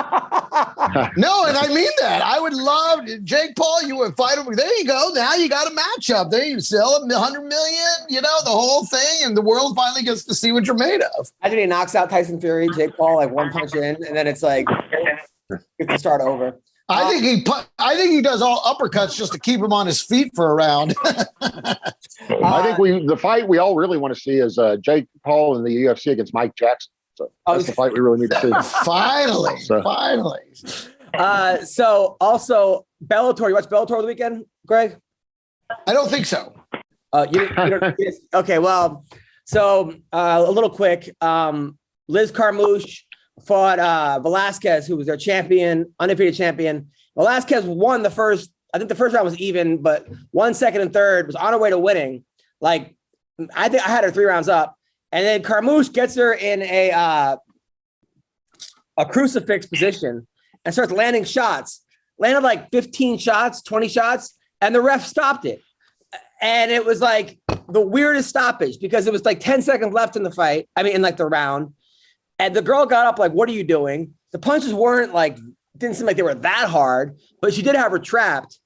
no, and I mean that. I would love Jake Paul. You would fight him. There you go. Now you got a matchup. There you sell him 100 million. The whole thing, and the world finally gets to see what you're made of. I think he knocks out Tyson Fury, Jake Paul, like one punch in, and then it's like gets to start over. I think he does all uppercuts just to keep him on his feet for a round. I think the fight we all really want to see is Jake Paul in the UFC against Mike Jackson. So that's the fight we really need to see. Finally. So also Bellator. You watch Bellator over the weekend, Greg? I don't think so. You don't, okay. Well, so a little quick. Liz Carmouche fought Velasquez, who was their champion, undefeated champion. Velasquez won the first. I think the first round was even, but 1, 2nd, and 3rd, was on her way to winning. Like I think I had her 3 rounds up. And then Carmouche gets her in a crucifix position and starts landing shots. Landed like 15 shots, 20 shots, and the ref stopped it. And it was like the weirdest stoppage because it was like 10 seconds left in the fight. In like the round. And the girl got up like, what are you doing? The punches didn't seem like they were that hard, but she did have her trapped.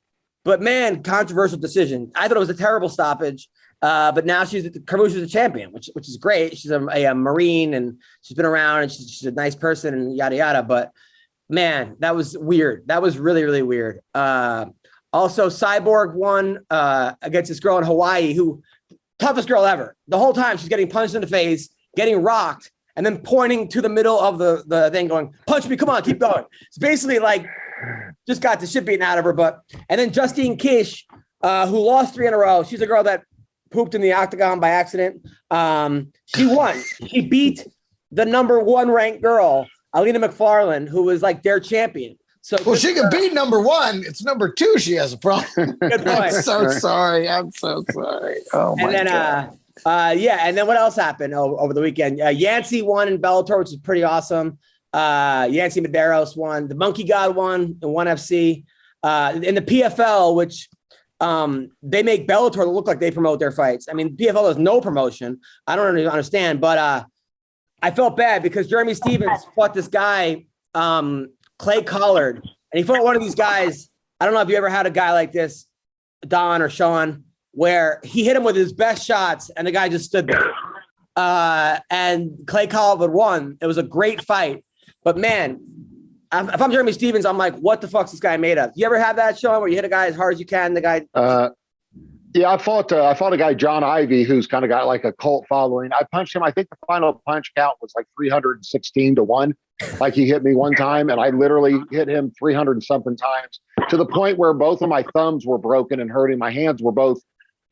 But man, controversial decision. I thought it was a terrible stoppage. But now Carmouche is a champion, which is great. She's a Marine and she's been around and she's a nice person and yada, yada. But man, that was weird. That was really, really weird. Also, Cyborg won against this girl in Hawaii toughest girl ever. The whole time she's getting punched in the face, getting rocked, and then pointing to the middle of the thing going, punch me, come on, keep going. It's basically like just got the shit beaten out of her. And then Justine Kish, who lost 3 in a row. She's a girl that pooped in the octagon by accident. She won. She beat the number 1 ranked girl, Alina McFarland, who was like their champion. So she can beat number 1. It's number 2 she has a problem. Good point. I'm so sorry. Oh my God. And then what else happened over the weekend? Yancy won in Bellator, which is pretty awesome. Yancy Medeiros won. The Monkey God won in ONE FC. In the PFL, which they make Bellator look like they promote their fights. I mean, PFL has no promotion. I don't really understand, but I felt bad because Jeremy Stevens fought this guy, Clay Collard, and he fought one of these guys. I don't know if you ever had a guy like this, Don or Sean, where he hit him with his best shots and the guy just stood there. And Clay Collard won. It was a great fight. But man, if I'm Jeremy Stevens, I'm like, what the fuck's this guy made of? You ever have that, Sean, where you hit a guy as hard as you can? The guy. Yeah, I fought a guy, John Ivy, who's kind of got like a cult following. I punched him. I think the final punch count was like 316-1. Like he hit me one time, and I literally hit him 300 and something times to the point where both of my thumbs were broken and hurting. My hands were both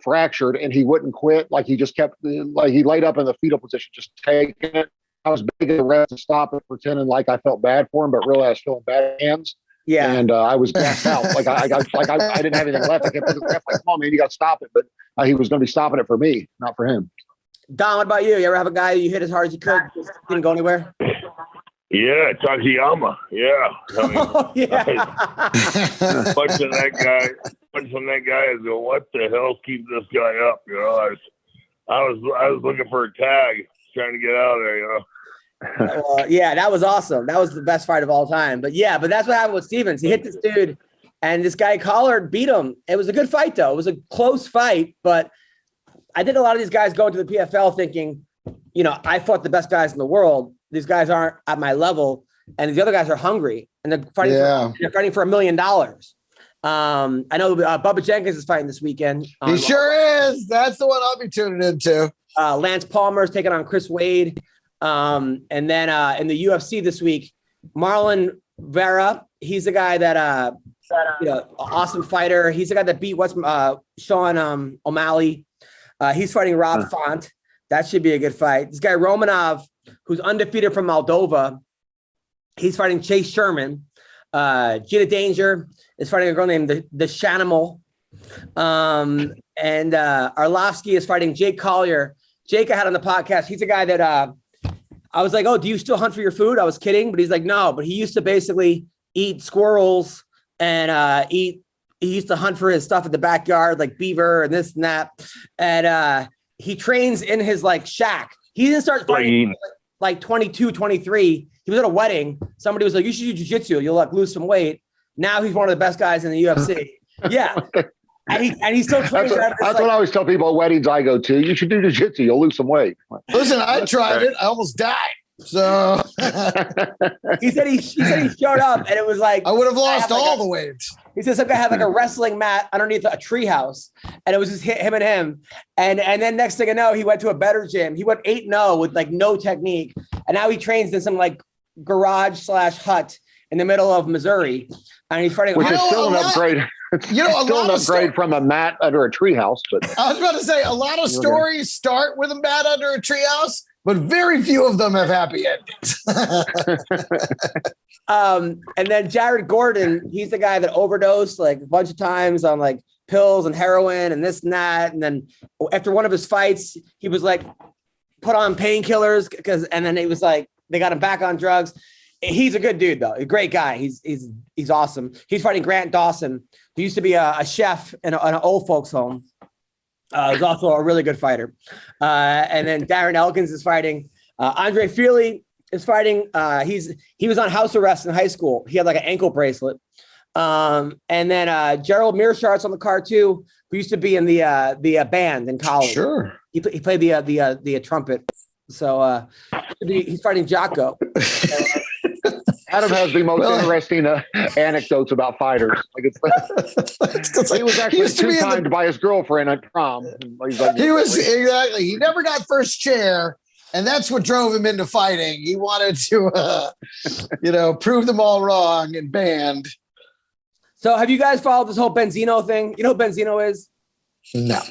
fractured, and he wouldn't quit. Like he just kept, like he laid up in the fetal position, just taking it. I was begging the ref to stop it, pretending like I felt bad for him, but really I was feeling bad hands. Yeah. And I was gassed out. Like I didn't have anything left. I kept thinking, like, come on, man, you got to stop it. But he was going to be stopping it for me, not for him. Don, what about you? You ever have a guy you hit as hard as you could, just didn't go anywhere? Yeah, Takayama. Yeah. I mean, Oh, yeah. punching that guy is going, what the hell keeps this guy up? You know, I was looking for a tag, trying to get out of there, you know. Yeah, that was awesome. That was the best fight of all time. But yeah, but that's what happened with Stevens. He hit this dude, and this guy Collard beat him. It was a good fight, though. It was a close fight, but I think a lot of these guys go into the PFL thinking, you know, I fought the best guys in the world. These guys aren't at my level, and the other guys are hungry, and they're fighting. They're fighting for $1 million. I know Bubba Jenkins is fighting this weekend. He sure is. That's the one I'll be tuning into. Lance Palmer is taking on Chris Wade. And then in the UFC this week, Marlon Vera, he's the guy that awesome fighter. He's the guy that beat Sean O'Malley. He's fighting Rob Font. That should be a good fight. This guy Romanov, who's undefeated from Moldova, he's fighting Chase Sherman. Gina Danger is fighting a girl named the Shanimal. And Arlovsky is fighting Jake Collier. Jake I had on the podcast. He's a guy that I was like, oh, do you still hunt for your food? I was kidding, but he's like, no, but he used to basically eat squirrels and he used to hunt for his stuff in the backyard, like beaver and this and that. And he trains in his like shack. He didn't start fighting like 22, 23. He was at a wedding. Somebody was like, you should do jiu-jitsu. You'll like lose some weight. Now he's one of the best guys in the UFC. Yeah. And he still trains. That's what I always tell people at weddings I go to. You should do jiu-jitsu. You'll lose some weight. Listen, I tried it. I almost died. So he said he showed up and it was like I would have lost all the weight. He said some guy had like a wrestling mat underneath a treehouse, and it was just him and him. And then next thing I know, he went to a better gym. He went 8-0 with like no technique, and now he trains in some like garage/hut in the middle of Missouri. And he's fighting. Which is still an upgrade. You know, still an upgrade from a mat under a treehouse. But I was about to say a lot of stories start with a mat under a treehouse, but very few of them have happy endings. And then Jared Gordon, he's the guy that overdosed like a bunch of times on like pills and heroin and this and that. And then after one of his fights, he was like put on painkillers and then he was like they got him back on drugs. He's a good dude though, a great guy. He's awesome. He's fighting Grant Dawson, who used to be a chef in an old folks home. He's also a really good fighter. And then Darren Elkins is fighting. Andre Feely is fighting. He was on house arrest in high school. He had like an ankle bracelet. And then Gerald Mearshardt's on the card too, who used to be in the band in college. Sure. He played the trumpet. So he's fighting Jocko. Adam has the most interesting anecdotes about fighters. Like he was actually two-timed by his girlfriend at prom. He was exactly. He never got first chair, and that's what drove him into fighting. He wanted to, prove them all wrong and banned. So, have you guys followed this whole Benzino thing? You know who Benzino is? No.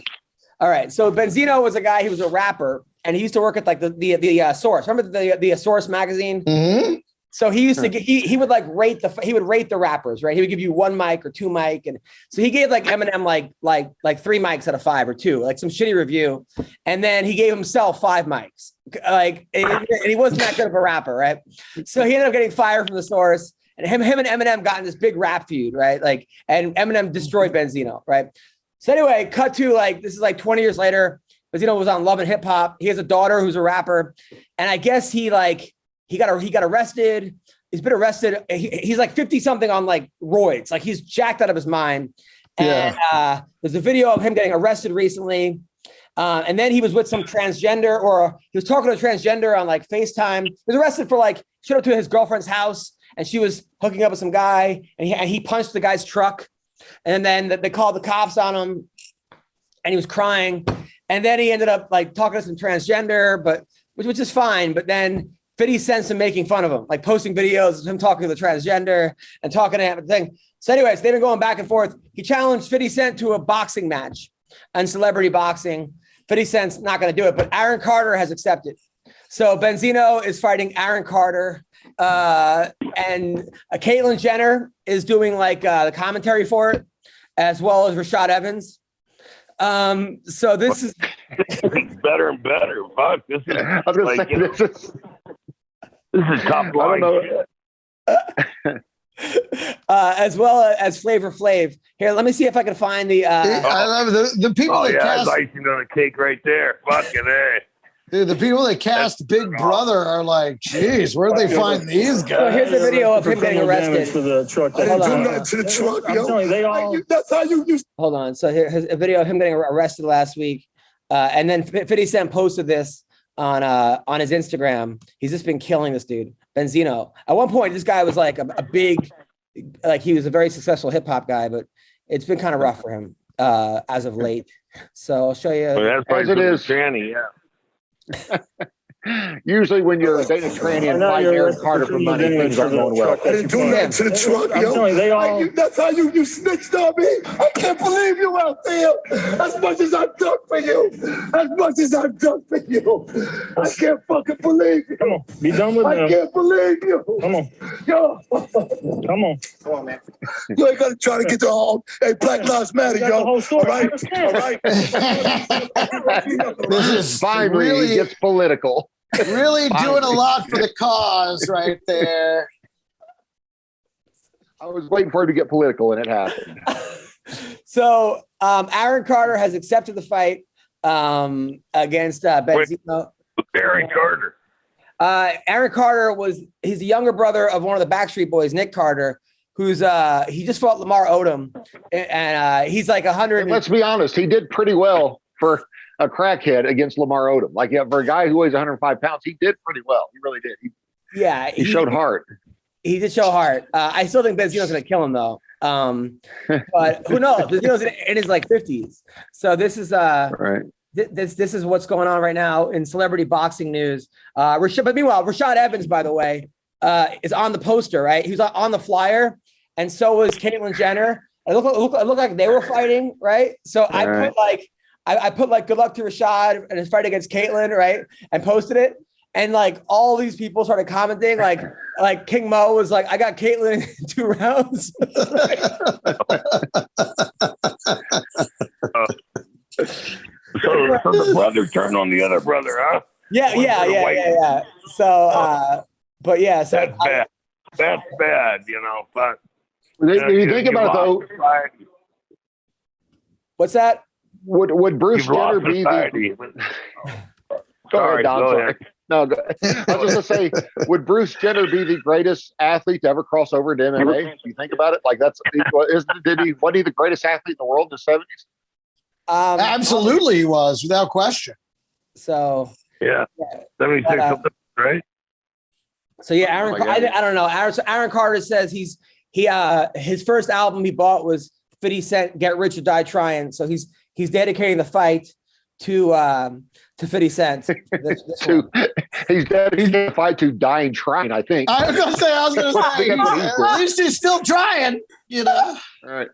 All right. So Benzino was a guy. He was a rapper, and he used to work at like the Source. Remember the Source magazine? Mm-hmm. So he used to get, he would like rate the rappers, right? He would give you 1 mic or 2 mic, and so he gave like Eminem like 3 mics out of 5 or 2, like some shitty review, and then he gave himself 5 mics, like, and he wasn't that good of a rapper, right? So he ended up getting fired from the Source, and him and Eminem got in this big rap feud, right? Like, and Eminem destroyed Benzino, right? So anyway, cut to like this is like 20 years later. Benzino was on Love and Hip Hop. He has a daughter who's a rapper, and I guess he got arrested. He's been arrested. He's like 50 something on like roids. Like he's jacked out of his mind. And there's a video of him getting arrested recently. And then he was with some transgender, or he was talking to a transgender on like FaceTime. He was arrested for like, showed up to his girlfriend's house and she was hooking up with some guy, and he punched the guy's truck. And then they called the cops on him and he was crying. And then he ended up like talking to some transgender, but which is fine. But then 50 Cent's him making fun of him, like posting videos of him talking to the transgender and talking to him and thing. So anyways, they've been going back and forth. He challenged 50 Cent to a boxing match on Celebrity Boxing. 50 Cent's not going to do it, but Aaron Carter has accepted. So Benzino is fighting Aaron Carter, and Caitlyn Jenner is doing like the commentary for it, as well as Rashad Evans. So this is better and better. Fuck, this is I was gonna like, say, this is top line shit. As well as Flavor Flav. Here, let me see if I can find the. I love the people that It's cast. icing on the cake right there. Fucking A. Dude, the people that cast Big Brother are like, geez, where'd they find these So guys? here's the video of him getting arrested. For the truck. I didn't do nothing to the truck, I'm yo. telling you, they all. That's how you use. Hold on. So here's a video of him getting arrested last week, and then 50 Cent posted this on his Instagram. He's just been killing this dude, Benzino. At one point, this guy was like a big, like he was a very successful hip hop guy, but it's been kind of rough for him as of late. So I'll show you. Well, that's As probably it is. Tranny, yeah. Usually when you're dating a tranny and fighting Aaron Carter for money, things aren't going well. I didn't do nothing to the truck, I'm yo. telling you, they all. That's how you snitched on me. I can't believe you out there. As much as I've done for you. As much as I've done for you. I can't fucking believe you. Come on, be done with I them. can't believe you. Come on, Yo. come on. Come on, man. You ain't got to try to get the whole. Hey, Black Lives Matter, That's the yo. whole All story. right. Understand. All right. This is Finally, really, he gets political. really doing a lot for the cause right there. I was waiting for him to get political, and it happened. So Aaron Carter has accepted the fight against Benzino. Aaron Carter. Aaron Carter he's the younger brother of one of the Backstreet Boys, Nick Carter, who's he just fought Lamar Odom, and he's like 100. And let's be honest, he did pretty well for a crackhead against Lamar Odom. Like, yeah, for a guy who weighs 105 pounds, he did pretty well. He really did. He showed heart. He did show heart. I still think Benzino's going to kill him though. But who knows? Benzino's in his like 50s. So this is Right. This is what's going on right now in celebrity boxing news. But meanwhile, Rashad Evans, by the way, is on the poster, right? He was on the flyer, and so was Caitlyn Jenner. It looked like they were fighting, right? So I put like good luck to Rashad and his fight against Caitlyn, right? And posted it. And like all these people started commenting, like King Mo was like, I got Caitlyn in 2 rounds. So the brother turned on the other brother, huh? Yeah. So, but yeah, so That's bad. That's bad, you know. But If you think about it, though, what's that? Would Bruce You've lost Jenner be society. Go ahead, Don. Sorry. No, I was just gonna say, would Bruce Jenner be the greatest athlete to ever cross over into MMA? You think about it, like wasn't he the greatest athlete in the world in the 70s? Absolutely, he was, without question. So yeah. 76, right? So yeah, Aaron. I don't know. Aaron Carter says his first album he bought was 50 Cent, Get Rich or Die Trying. So he's dedicating the fight to 50 Cent. He's dedicating the fight to Dying Trying, I think. I was gonna say, at least he's still trying, you know. All right.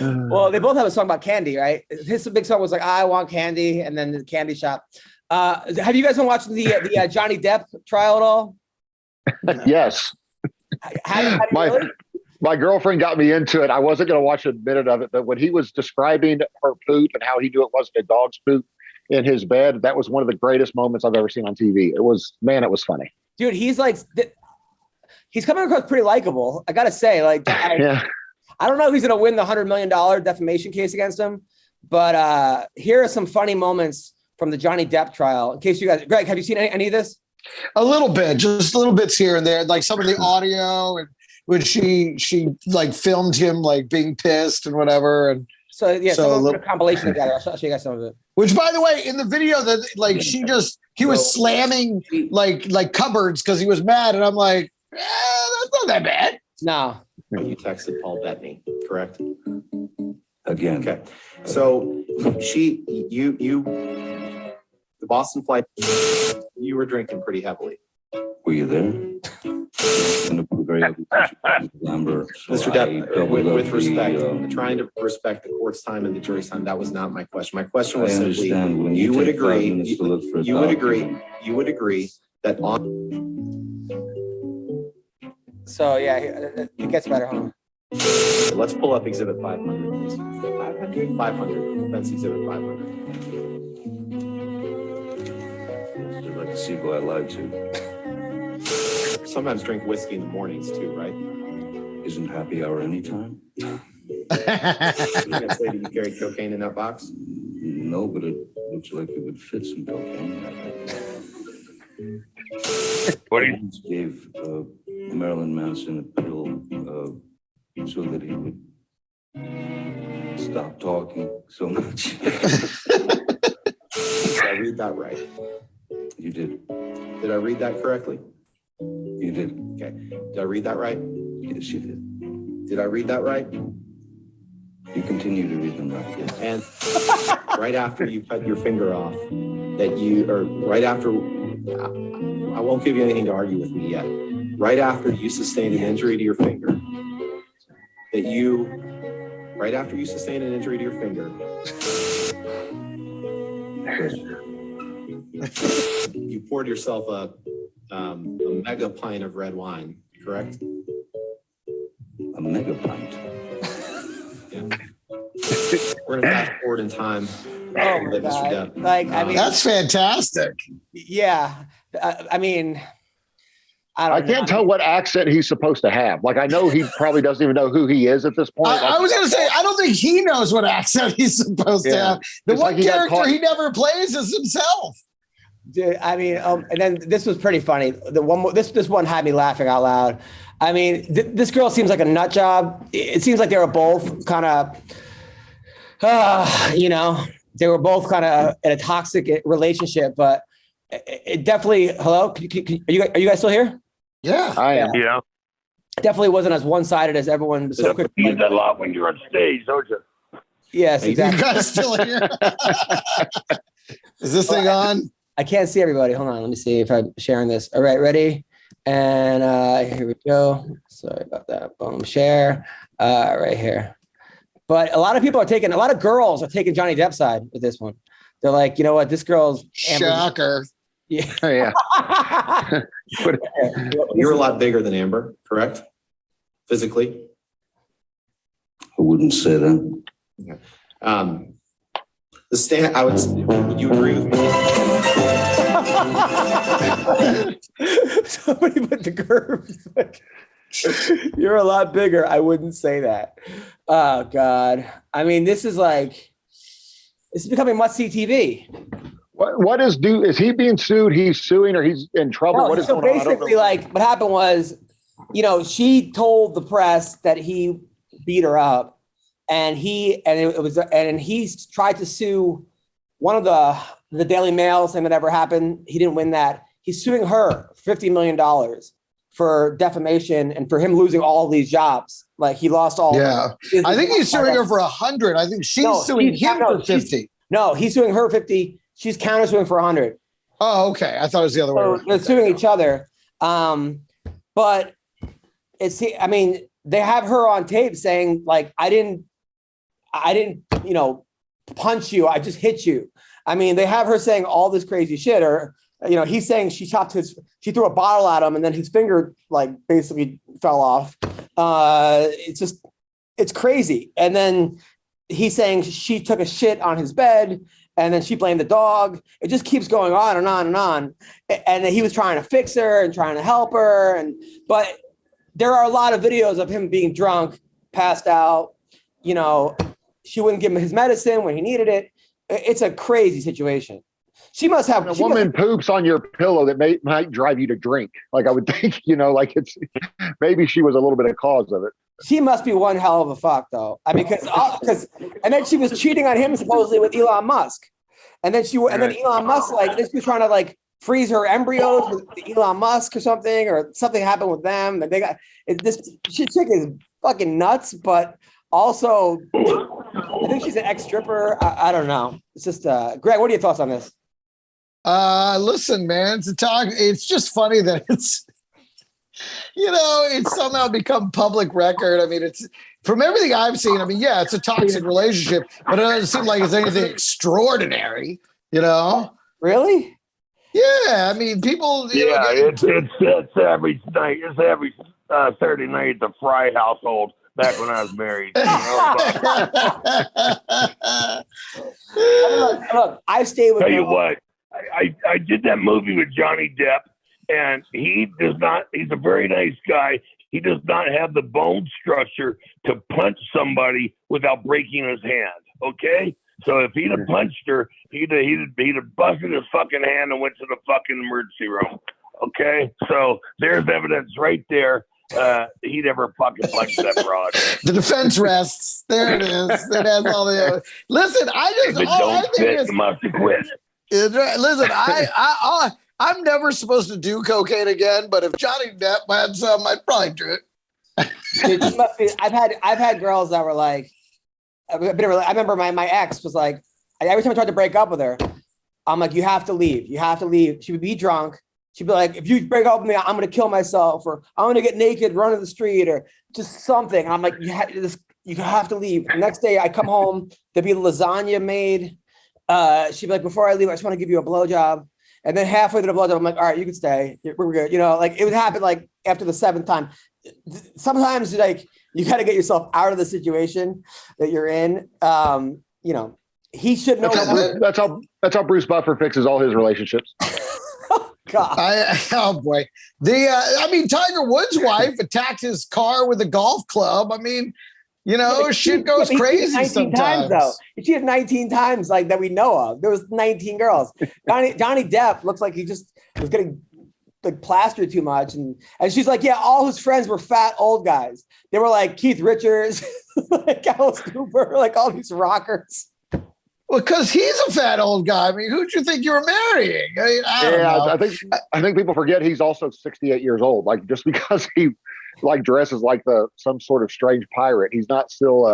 Well, they both have a song about candy, right? His big song was like, I want candy, and then the candy shop. Have you guys been watching the Johnny Depp trial at all? Yes. My girlfriend got me into it. I wasn't going to watch a minute of it, but when he was describing her poop and how he knew it wasn't a dog's poop in his bed, that was one of the greatest moments I've ever seen on TV. It was funny. Dude, he's coming across pretty likable. I got to say, I don't know if he's going to win the $100 million defamation case against him, but here are some funny moments from the Johnny Depp trial. In case you guys, Greg, have you seen any of this? A little bit, just little bits here and there, like some of the audio and when she like filmed him like being pissed and whatever. And so a compilation together. I'll show you guys some of it. Which, by the way, in the video that like he was slamming like cupboards because he was mad, and I'm like, that's not that bad. No. You texted Paul Bettany, correct? Again. Okay. So the Boston flight, you were drinking pretty heavily. Were you there? Mr. Depp, with respect, trying to respect the court's time and the jury's time, that was not my question. My question was simply, you would agree that So yeah, it gets better, huh? Let's pull up Exhibit 500, please. 500, offense Exhibit 500. I'd like to see who I lied to. Sometimes drink whiskey in the mornings too, right? Isn't happy hour anytime? You gonna say that you carried cocaine in that box? No, but it looks like it would fit some cocaine. What I once gave Marilyn Manson a pill so that he would stop talking so much. Did I read that right? You did. Did I read that correctly? You did. Okay. Did I read that right? Yes, you did. Did I read that right? You continue to read them right, yes. And right after you cut your finger off, right after, I won't give you anything to argue with me yet. Right after you sustained an injury to your finger, you poured yourself a mega pint of red wine, correct? A mega pint. Yeah. We're gonna fast forward in time. Oh my God. Like, I mean, that's fantastic. Yeah. I mean, I can't tell what accent he's supposed to have. Like, I know he probably doesn't even know who he is at this point. I was going to say, I don't think he knows what accent he's supposed to have. The It's one like character he never plays is himself. Dude, I mean, and then this was pretty funny. This one had me laughing out loud. I mean, this girl seems like a nut job. It seems like they were both kind of, they were both kind of in a toxic relationship. But it definitely. Hello, are you guys still here? Yeah, I am. Yeah. Definitely wasn't as one-sided as everyone so quick. You use that a lot when you're on stage, don't you? Yes, exactly. You guys still here? Is this thing on? I can't see everybody. Hold on. Let me see if I'm sharing this. All right, ready? And here we go. Sorry about that. Boom, share. Right here. But a lot of girls are taking Johnny Depp's side with this one. They're like, you know what? This girl's shocker. Yeah. Oh, yeah. You're a lot bigger than Amber, correct? Physically? I wouldn't say that. Okay. Would you agree with me? Somebody put the curve. You're a lot bigger. I wouldn't say that. Oh God. I mean, this is becoming must-see TV. What is he being sued? He's suing, or he's in trouble? No, what is so going on? basically, what happened was, she told the press that he beat her up, and he tried to sue one of the Daily Mail saying that never happened. He didn't win that. He's suing her $50 million for defamation and for him losing all of these jobs. Like, he lost all. Yeah, I think he's suing her for 100. I think she's suing him for 50. No, he's suing her 50. She's counter-suing for 100. Oh, okay. I thought it was the other way around. They're suing each other. But they have her on tape saying, I didn't I didn't, punch you. I just hit you. I mean, they have her saying all this crazy shit, or, he's saying she threw a bottle at him and then his finger like basically fell off. It's crazy. And then he's saying she took a shit on his bed and then she blamed the dog. It just keeps going on and on and on. And then he was trying to fix her and trying to help her. But there are a lot of videos of him being drunk, passed out. She wouldn't give him his medicine when he needed it. It's a crazy situation. She must have a woman poops on your pillow that might drive you to drink. Like I would think, it's maybe she was a little bit of cause of it. She must be one hell of a fuck, though. I mean, because and then she was cheating on him supposedly with Elon Musk, and then Elon Musk she was trying to freeze her embryos with Elon Musk or something happened with them, and they got this chick is fucking nuts, but also I think she's an ex-stripper. I don't know. It's just Greg, what are your thoughts on this? Listen, man, it's just funny that it's. It's somehow become public record. I mean, it's from everything I've seen. I mean, yeah, it's a toxic relationship, but it doesn't seem like it's anything extraordinary, Really? Yeah. I mean, people. It's every night. It's every Saturday night at the Frye household back when I was married. Look, I stayed with. Tell you what, I did that movie with Johnny Depp. And he's a very nice guy. He does not have the bone structure to punch somebody without breaking his hand. Okay? So if he'd have punched her, he'd have busted his fucking hand and went to the fucking emergency room. Okay? So there's evidence right there. He never fucking punched that broad. The defense rests. There it is. It has all the. Listen, you must have quit. Listen, I'm never supposed to do cocaine again, but if Johnny Depp had some, I'd probably do it. It must be, I've had girls that were like, I remember my ex was like, every time I tried to break up with her, I'm like, you have to leave. You have to leave. She would be drunk. She'd be like, if you break up with me, I'm going to kill myself, or I'm going to get naked, run in the street, or just something. And I'm like, you have to leave. The next day I come home, there'd be lasagna made. She'd be like, before I leave, I just want to give you a blowjob. And then halfway through the blowjob, I'm like, all right, you can stay. We're good. It would happen after the seventh time. Sometimes you got to get yourself out of the situation that you're in. He should know. That's how Bruce Buffer fixes all his relationships. God. Oh boy. Tiger Woods' wife attacked his car with a golf club. I mean, shit goes crazy sometimes. Though. He cheated 19 times, that we know of. There was 19 girls. Johnny Depp looks like he just was getting plastered too much. And she's like, yeah, all his friends were fat old guys. They were like Keith Richards, Alice Cooper, all these rockers. Well, because he's a fat old guy. I mean, who'd you think you were marrying? I don't know. I think people forget he's also 68 years old. Just because he dresses like some sort of strange pirate, he's not still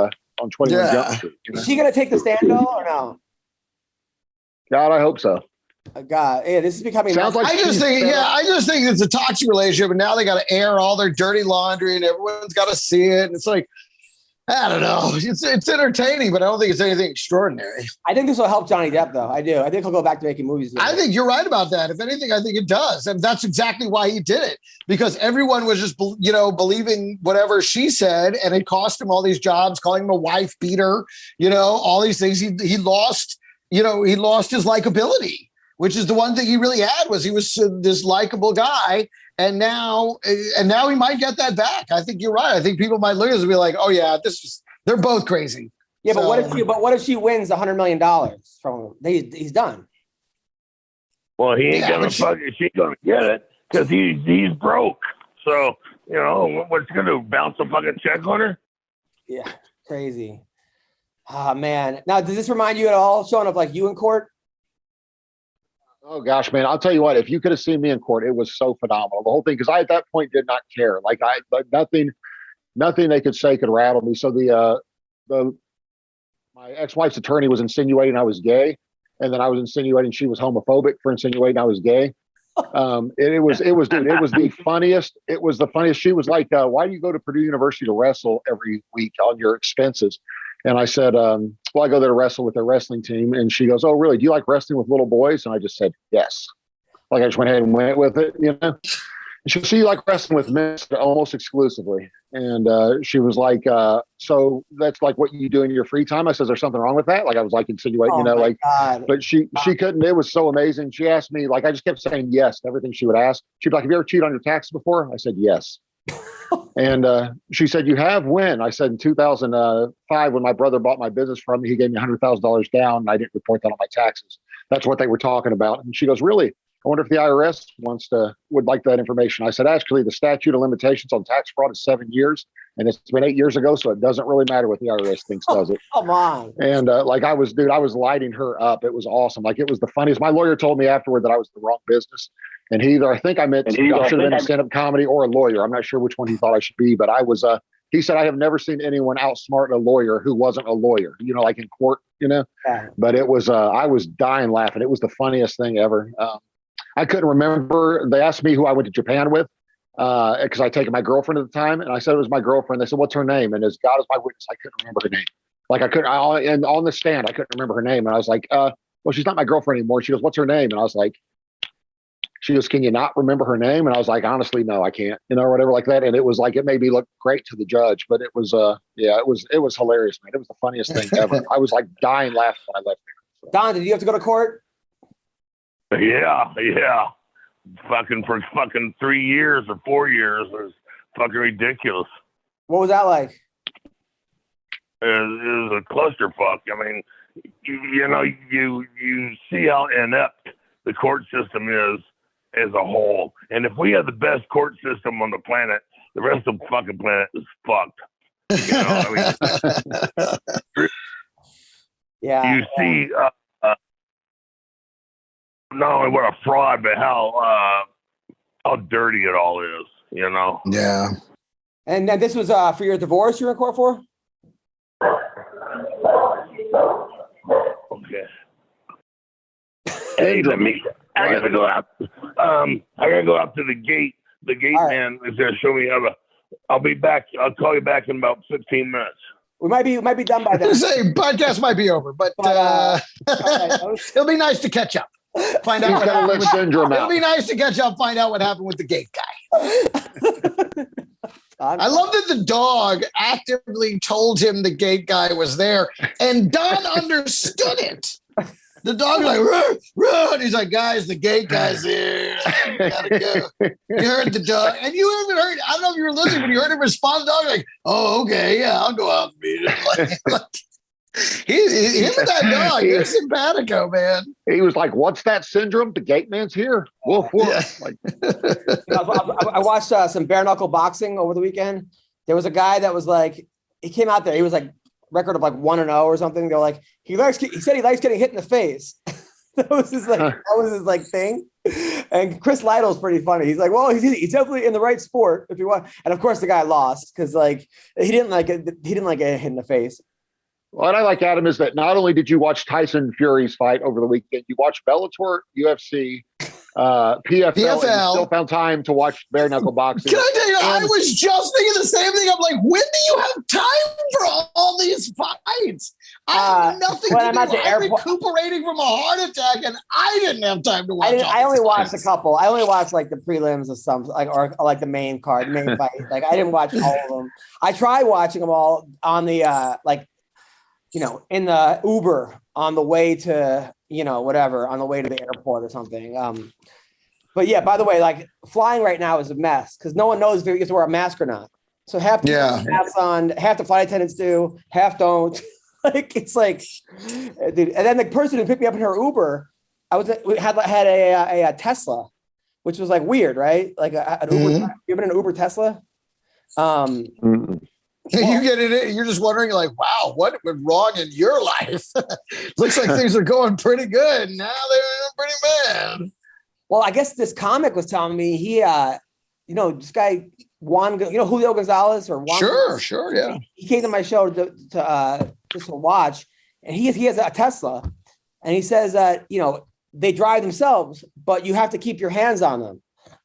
on 21 Jump Street. Is she gonna take the stand though, or no? God, I hope so. God, yeah, this is becoming. Sounds like I just think it's a toxic relationship, and now they got to air all their dirty laundry, and everyone's got to see it. And it's like, I don't know. It's entertaining, but I don't think it's anything extraordinary. I think this will help Johnny Depp, though. I do. I think he'll go back to making movies. I think you're right about that. If anything, I think it does. And that's exactly why he did it. Because everyone was just, believing whatever she said. And it cost him all these jobs, calling him a wife beater, all these things. He lost his likability, which is the one thing he really had, was he was this likable guy. And now he might get that back. I think you're right. I think people might look at this and be like, "Oh yeah, they're both crazy." Yeah, so, but what if she wins $100 million from him? He's done. Well, he ain't gonna she's gonna get it because he's broke. So what's he gonna do? Bounce a fucking check on her? Yeah, crazy. Oh man. Now, does this remind you at all, Sean, of you in court? Oh gosh, man! I'll tell you what. If you could have seen me in court, it was so phenomenal. The whole thing, because I at that point did not care. Nothing they could say could rattle me. So my ex-wife's attorney was insinuating I was gay, and then I was insinuating she was homophobic for insinuating I was gay. It was the funniest. It was the funniest. She was like, "Why do you go to Purdue University to wrestle every week on your expenses?" And I said, well, I go there to wrestle with their wrestling team. And she goes, oh, really? Do you like wrestling with little boys? And I just said, yes. Like I just went ahead and went with it, you know? And she goes, so you like wrestling with men almost exclusively. And she was like, so that's like what you do in your free time? I said, there's something wrong with that? Like I was like insinuating, you know, like, God. but she couldn't. It was so amazing. She asked me, like, I just kept saying yes to everything she would ask. She'd be like, have you ever cheated on your taxes before? I said, yes. And she said, you have when? I said, in 2005, when my brother bought my business from me, he gave me $100,000 down and I didn't report that on my taxes. That's what they were talking about. And she goes, really? I wonder if the IRS would like that information. I said, actually, the statute of limitations on tax fraud is 7 years, and it's been 8 years ago, so it doesn't really matter what the IRS thinks, does it? Come on. And I was lighting her up. It was awesome. Like, it was the funniest. My lawyer told me afterward that I was the wrong business, and I should have been a stand-up comedy or a lawyer. I'm not sure which one he thought I should be, but I was. He said, I have never seen anyone outsmart a lawyer who wasn't a lawyer, you know, like in court, you know. Yeah. But it was. I was dying laughing. It was the funniest thing ever. I couldn't remember. They asked me who I went to Japan with because I'd taken my girlfriend at the time. And I said it was my girlfriend. They said, what's her name? And as God is my witness, I couldn't remember her name. Like and on the stand, I couldn't remember her name. And I was like, well, she's not my girlfriend anymore. She goes, what's her name? And I was like, she goes, can you not remember her name? And I was like, honestly, no, I can't, you know, or whatever like that. And it was like, it made me look great to the judge, but it was, it was hilarious, man. It was the funniest thing ever. I was like dying laughing when I left there. So. Don, did you have to go to court? Yeah. For 3 years or 4 years. It was fucking ridiculous. What was that like? It was a clusterfuck. I mean, you see how inept the court system is as a whole. And if we had the best court system on the planet, the rest of the fucking planet is fucked. You know, I mean, yeah. You see, not only what a fraud, but how dirty it all is, you know? Yeah. And then this was for your divorce you were in court for? Okay. Hey, I gotta go out. I gotta go out to the gate. The gate man is there to show me how to. I'll be back. I'll call you back in about 15 minutes. We might be done by then. Say podcast might be over, but it'll be nice to catch up. Find out what happened with syndrome. It'll be nice to catch up. Find out what happened with the gate guy. I love that the dog actively told him the gate guy was there, and Don understood it. The dog was like, run. He's like, guys, the gate guy's here. Gotta go. You heard the dog, and you even heard. I don't know if you were listening, but you heard him respond to the dog like, "Oh, okay, yeah, I'll go out and meet him." Him and that dog, he's simpatico, man. He was like, what's that syndrome? The gate man's here. Woof, woof. Yeah. Like, I watched some bare knuckle boxing over the weekend. There was a guy that was like, he came out there. He was like record of like 1-0 or something. They're like, he said he likes getting hit in the face. that was his thing. And Chris Lytle's pretty funny. He's like, well, he's definitely in the right sport if you want. And of course the guy lost because like he didn't like getting hit in the face. What I like, Adam, is that not only did you watch Tyson Fury's fight over the weekend, you watched Bellator, UFC, PFL, and you still found time to watch bare knuckle boxing. Can I tell you, I was just thinking the same thing. I'm like, when do you have time for all these fights? I have nothing to do. I'm recuperating from a heart attack, and I didn't have time to watch. I only watched a couple. I only watched like the prelims of some, or like the main card, main fight. Like I didn't watch all of them. I tried watching them all on the in the Uber on the way to, on the way to the airport or something. But yeah, by the way, like flying right now is a mess because no one knows if you get to wear a mask or not. So half the hats on, half the flight attendants do, half don't. Like it's like, dude. And then the person who picked me up in her Uber, had a Tesla, which was like weird, right? Like an Uber. You been in an Uber Tesla? You get it. You're just wondering, like, wow, what went wrong in your life? Looks like things are going pretty good. Now they're pretty bad. Well, I guess this comic was telling me he, this guy Juan, Julio Gonzalez or Juan. Sure, yeah. He came to my show to just to watch, and he has a Tesla, and he says that they drive themselves, but you have to keep your hands on them,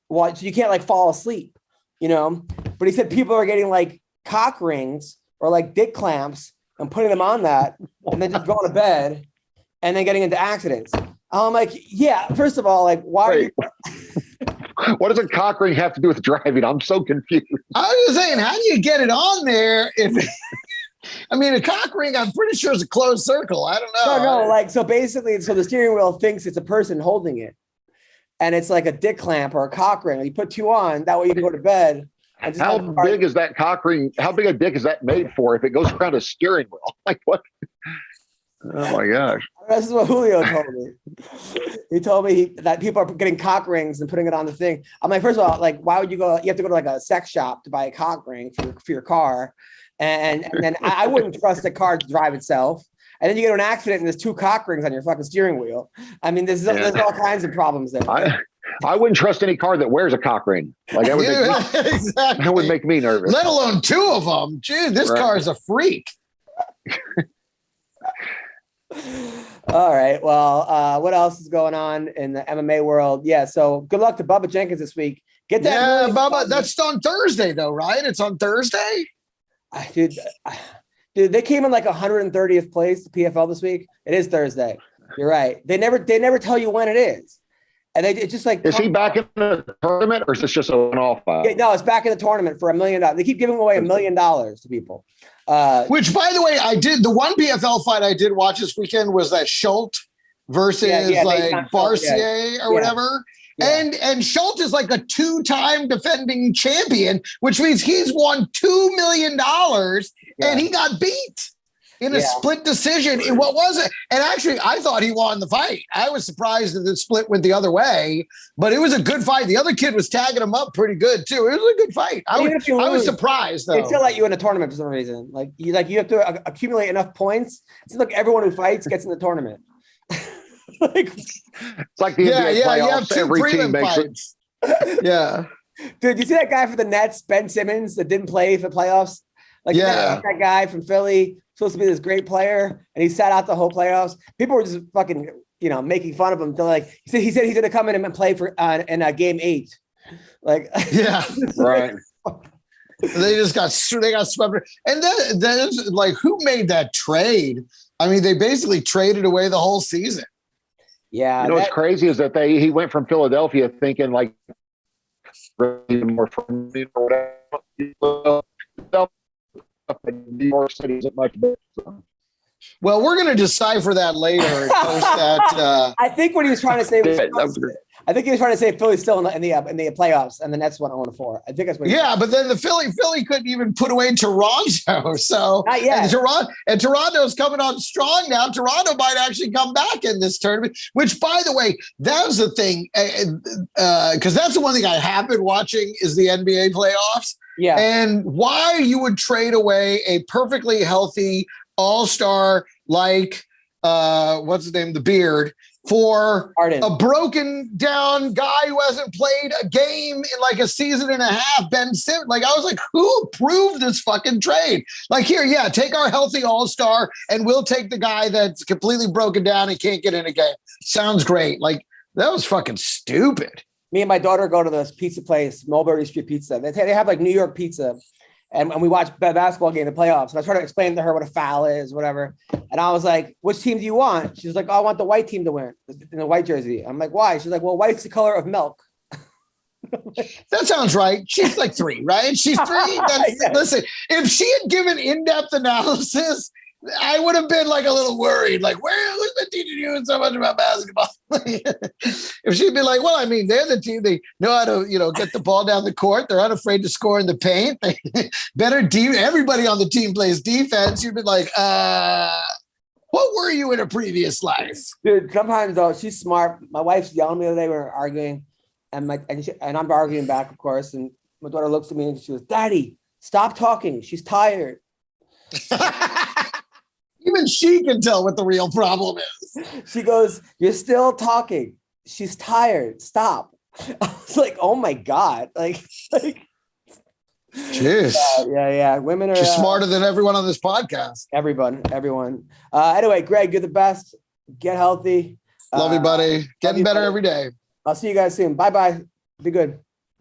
so you can't like fall asleep, But he said people are getting like cock rings or like dick clamps and putting them on that and then just going to bed and then getting into accidents. I'm like, yeah, first of all, like, why are you? What does a cock ring have to do with driving? I'm so confused. I was just saying, how do you get it on there if I mean, a cock ring, I'm pretty sure is a closed circle. I don't know. No, like, so basically, so the steering wheel thinks it's a person holding it. And it's like a dick clamp or a cock ring. You put two on, that way you can go to bed. And just how big is that cock ring? How big a dick is that made for if it goes around a steering wheel? Like, what? Oh, my gosh. This is what Julio told me. He told me that people are getting cock rings and putting it on the thing. I'm like, first of all, like, why would you go? You have to go to like a sex shop to buy a cock ring for your car. And then I wouldn't trust a car to drive itself. And then you get in an accident and there's two cock rings on your fucking steering wheel. I mean, there's all kinds of problems there. I wouldn't trust any car that wears a cock ring. Like that would, exactly. That would make me nervous. Let alone two of them. Dude, this car is a freak. All right. Well, what else is going on in the MMA world? Yeah. So good luck to Bubba Jenkins this week. Get that. Yeah, Bubba. That's on Thursday, though, right? It's on Thursday. Dude, they came in like 130th place to PFL this week. It is Thursday. You're right. They never tell you when it is. And it's just like, is he back in the tournament or is this just a one-off? Yeah, no, it's back in the tournament for $1 million. They keep giving away $1 million to people. Which, by the way, the one PFL fight I did watch this weekend was that Schultz versus Barcier or whatever. Yeah. And Schultz is like a 2-time defending champion, which means he's won $2 million and he got beat in a split decision. In what was it? And actually, I thought he won the fight. I was surprised that the split went the other way, but it was a good fight. The other kid was tagging him up pretty good too. It was a good fight. I was surprised though. They still let you in a tournament for some reason. Like you have to accumulate enough points. It's like everyone who fights gets in the tournament. It's like the NBA playoffs. You have two every team makes fights. Yeah. Dude, you see that guy for the Nets, Ben Simmons, that didn't play for the playoffs? Like that guy from Philly, supposed to be this great player, and he sat out the whole playoffs. People were just fucking, making fun of him. They're like, he said he's going to come in and play for in game 8. Like, yeah, right. They got swept. And then like, who made that trade? I mean, they basically traded away the whole season. Yeah. What's crazy is that he went from Philadelphia thinking like more from me or whatever. New York City isn't much better. Well, we're going to decipher that later. And post that. I think what he was trying to say was Philly's still in the playoffs, and the Nets went 0-4. I think that's what. But then the Philly couldn't even put away Toronto. So not yet. And Toronto's coming on strong now. Toronto might actually come back in this tournament. Which, by the way, that was the thing, because that's the one thing I have been watching is the NBA playoffs. Yeah. And why you would trade away a perfectly healthy all-star like what's his name, the Beard, for Arden. A broken down guy who hasn't played a game in like a season and a half, Ben Simmons. Like, I was like, who approved this fucking trade? Like, here, take our healthy all-star and we'll take the guy that's completely broken down and can't get in a game. Sounds great. Like, that was fucking stupid. Me and my daughter go to this pizza place, Mulberry Street Pizza. They have like New York pizza. And we watch basketball game in the playoffs. And I try to explain to her what a foul is, whatever. And I was like, which team do you want? She's like, I want the white team to win in the white jersey. I'm like, why? She's like, well, white's the color of milk. That sounds right. She's like 3, right? She's 3. Listen, if she had given in-depth analysis, I would have been like a little worried. Like, who's been teaching you so much about basketball? If she'd be like, well, I mean, they're the team. They know how to, get the ball down the court. They're unafraid to score in the paint. Everybody on the team plays defense. You'd be like, what were you in a previous life? Dude, sometimes though, she's smart. My wife's yelling at me the other day. We were arguing, and I'm arguing back, of course. And my daughter looks at me and she goes, "Daddy, stop talking. She's tired." Even she can tell what the real problem is. She goes, "You're still talking. She's tired. Stop." I was like, "Oh my God!" Like, jeez. Yeah. Women are. She's smarter than everyone on this podcast. Everyone. Anyway, Greg, you're the best. Get healthy. Love you, buddy. Getting better every day. I'll see you guys soon. Bye. Be good.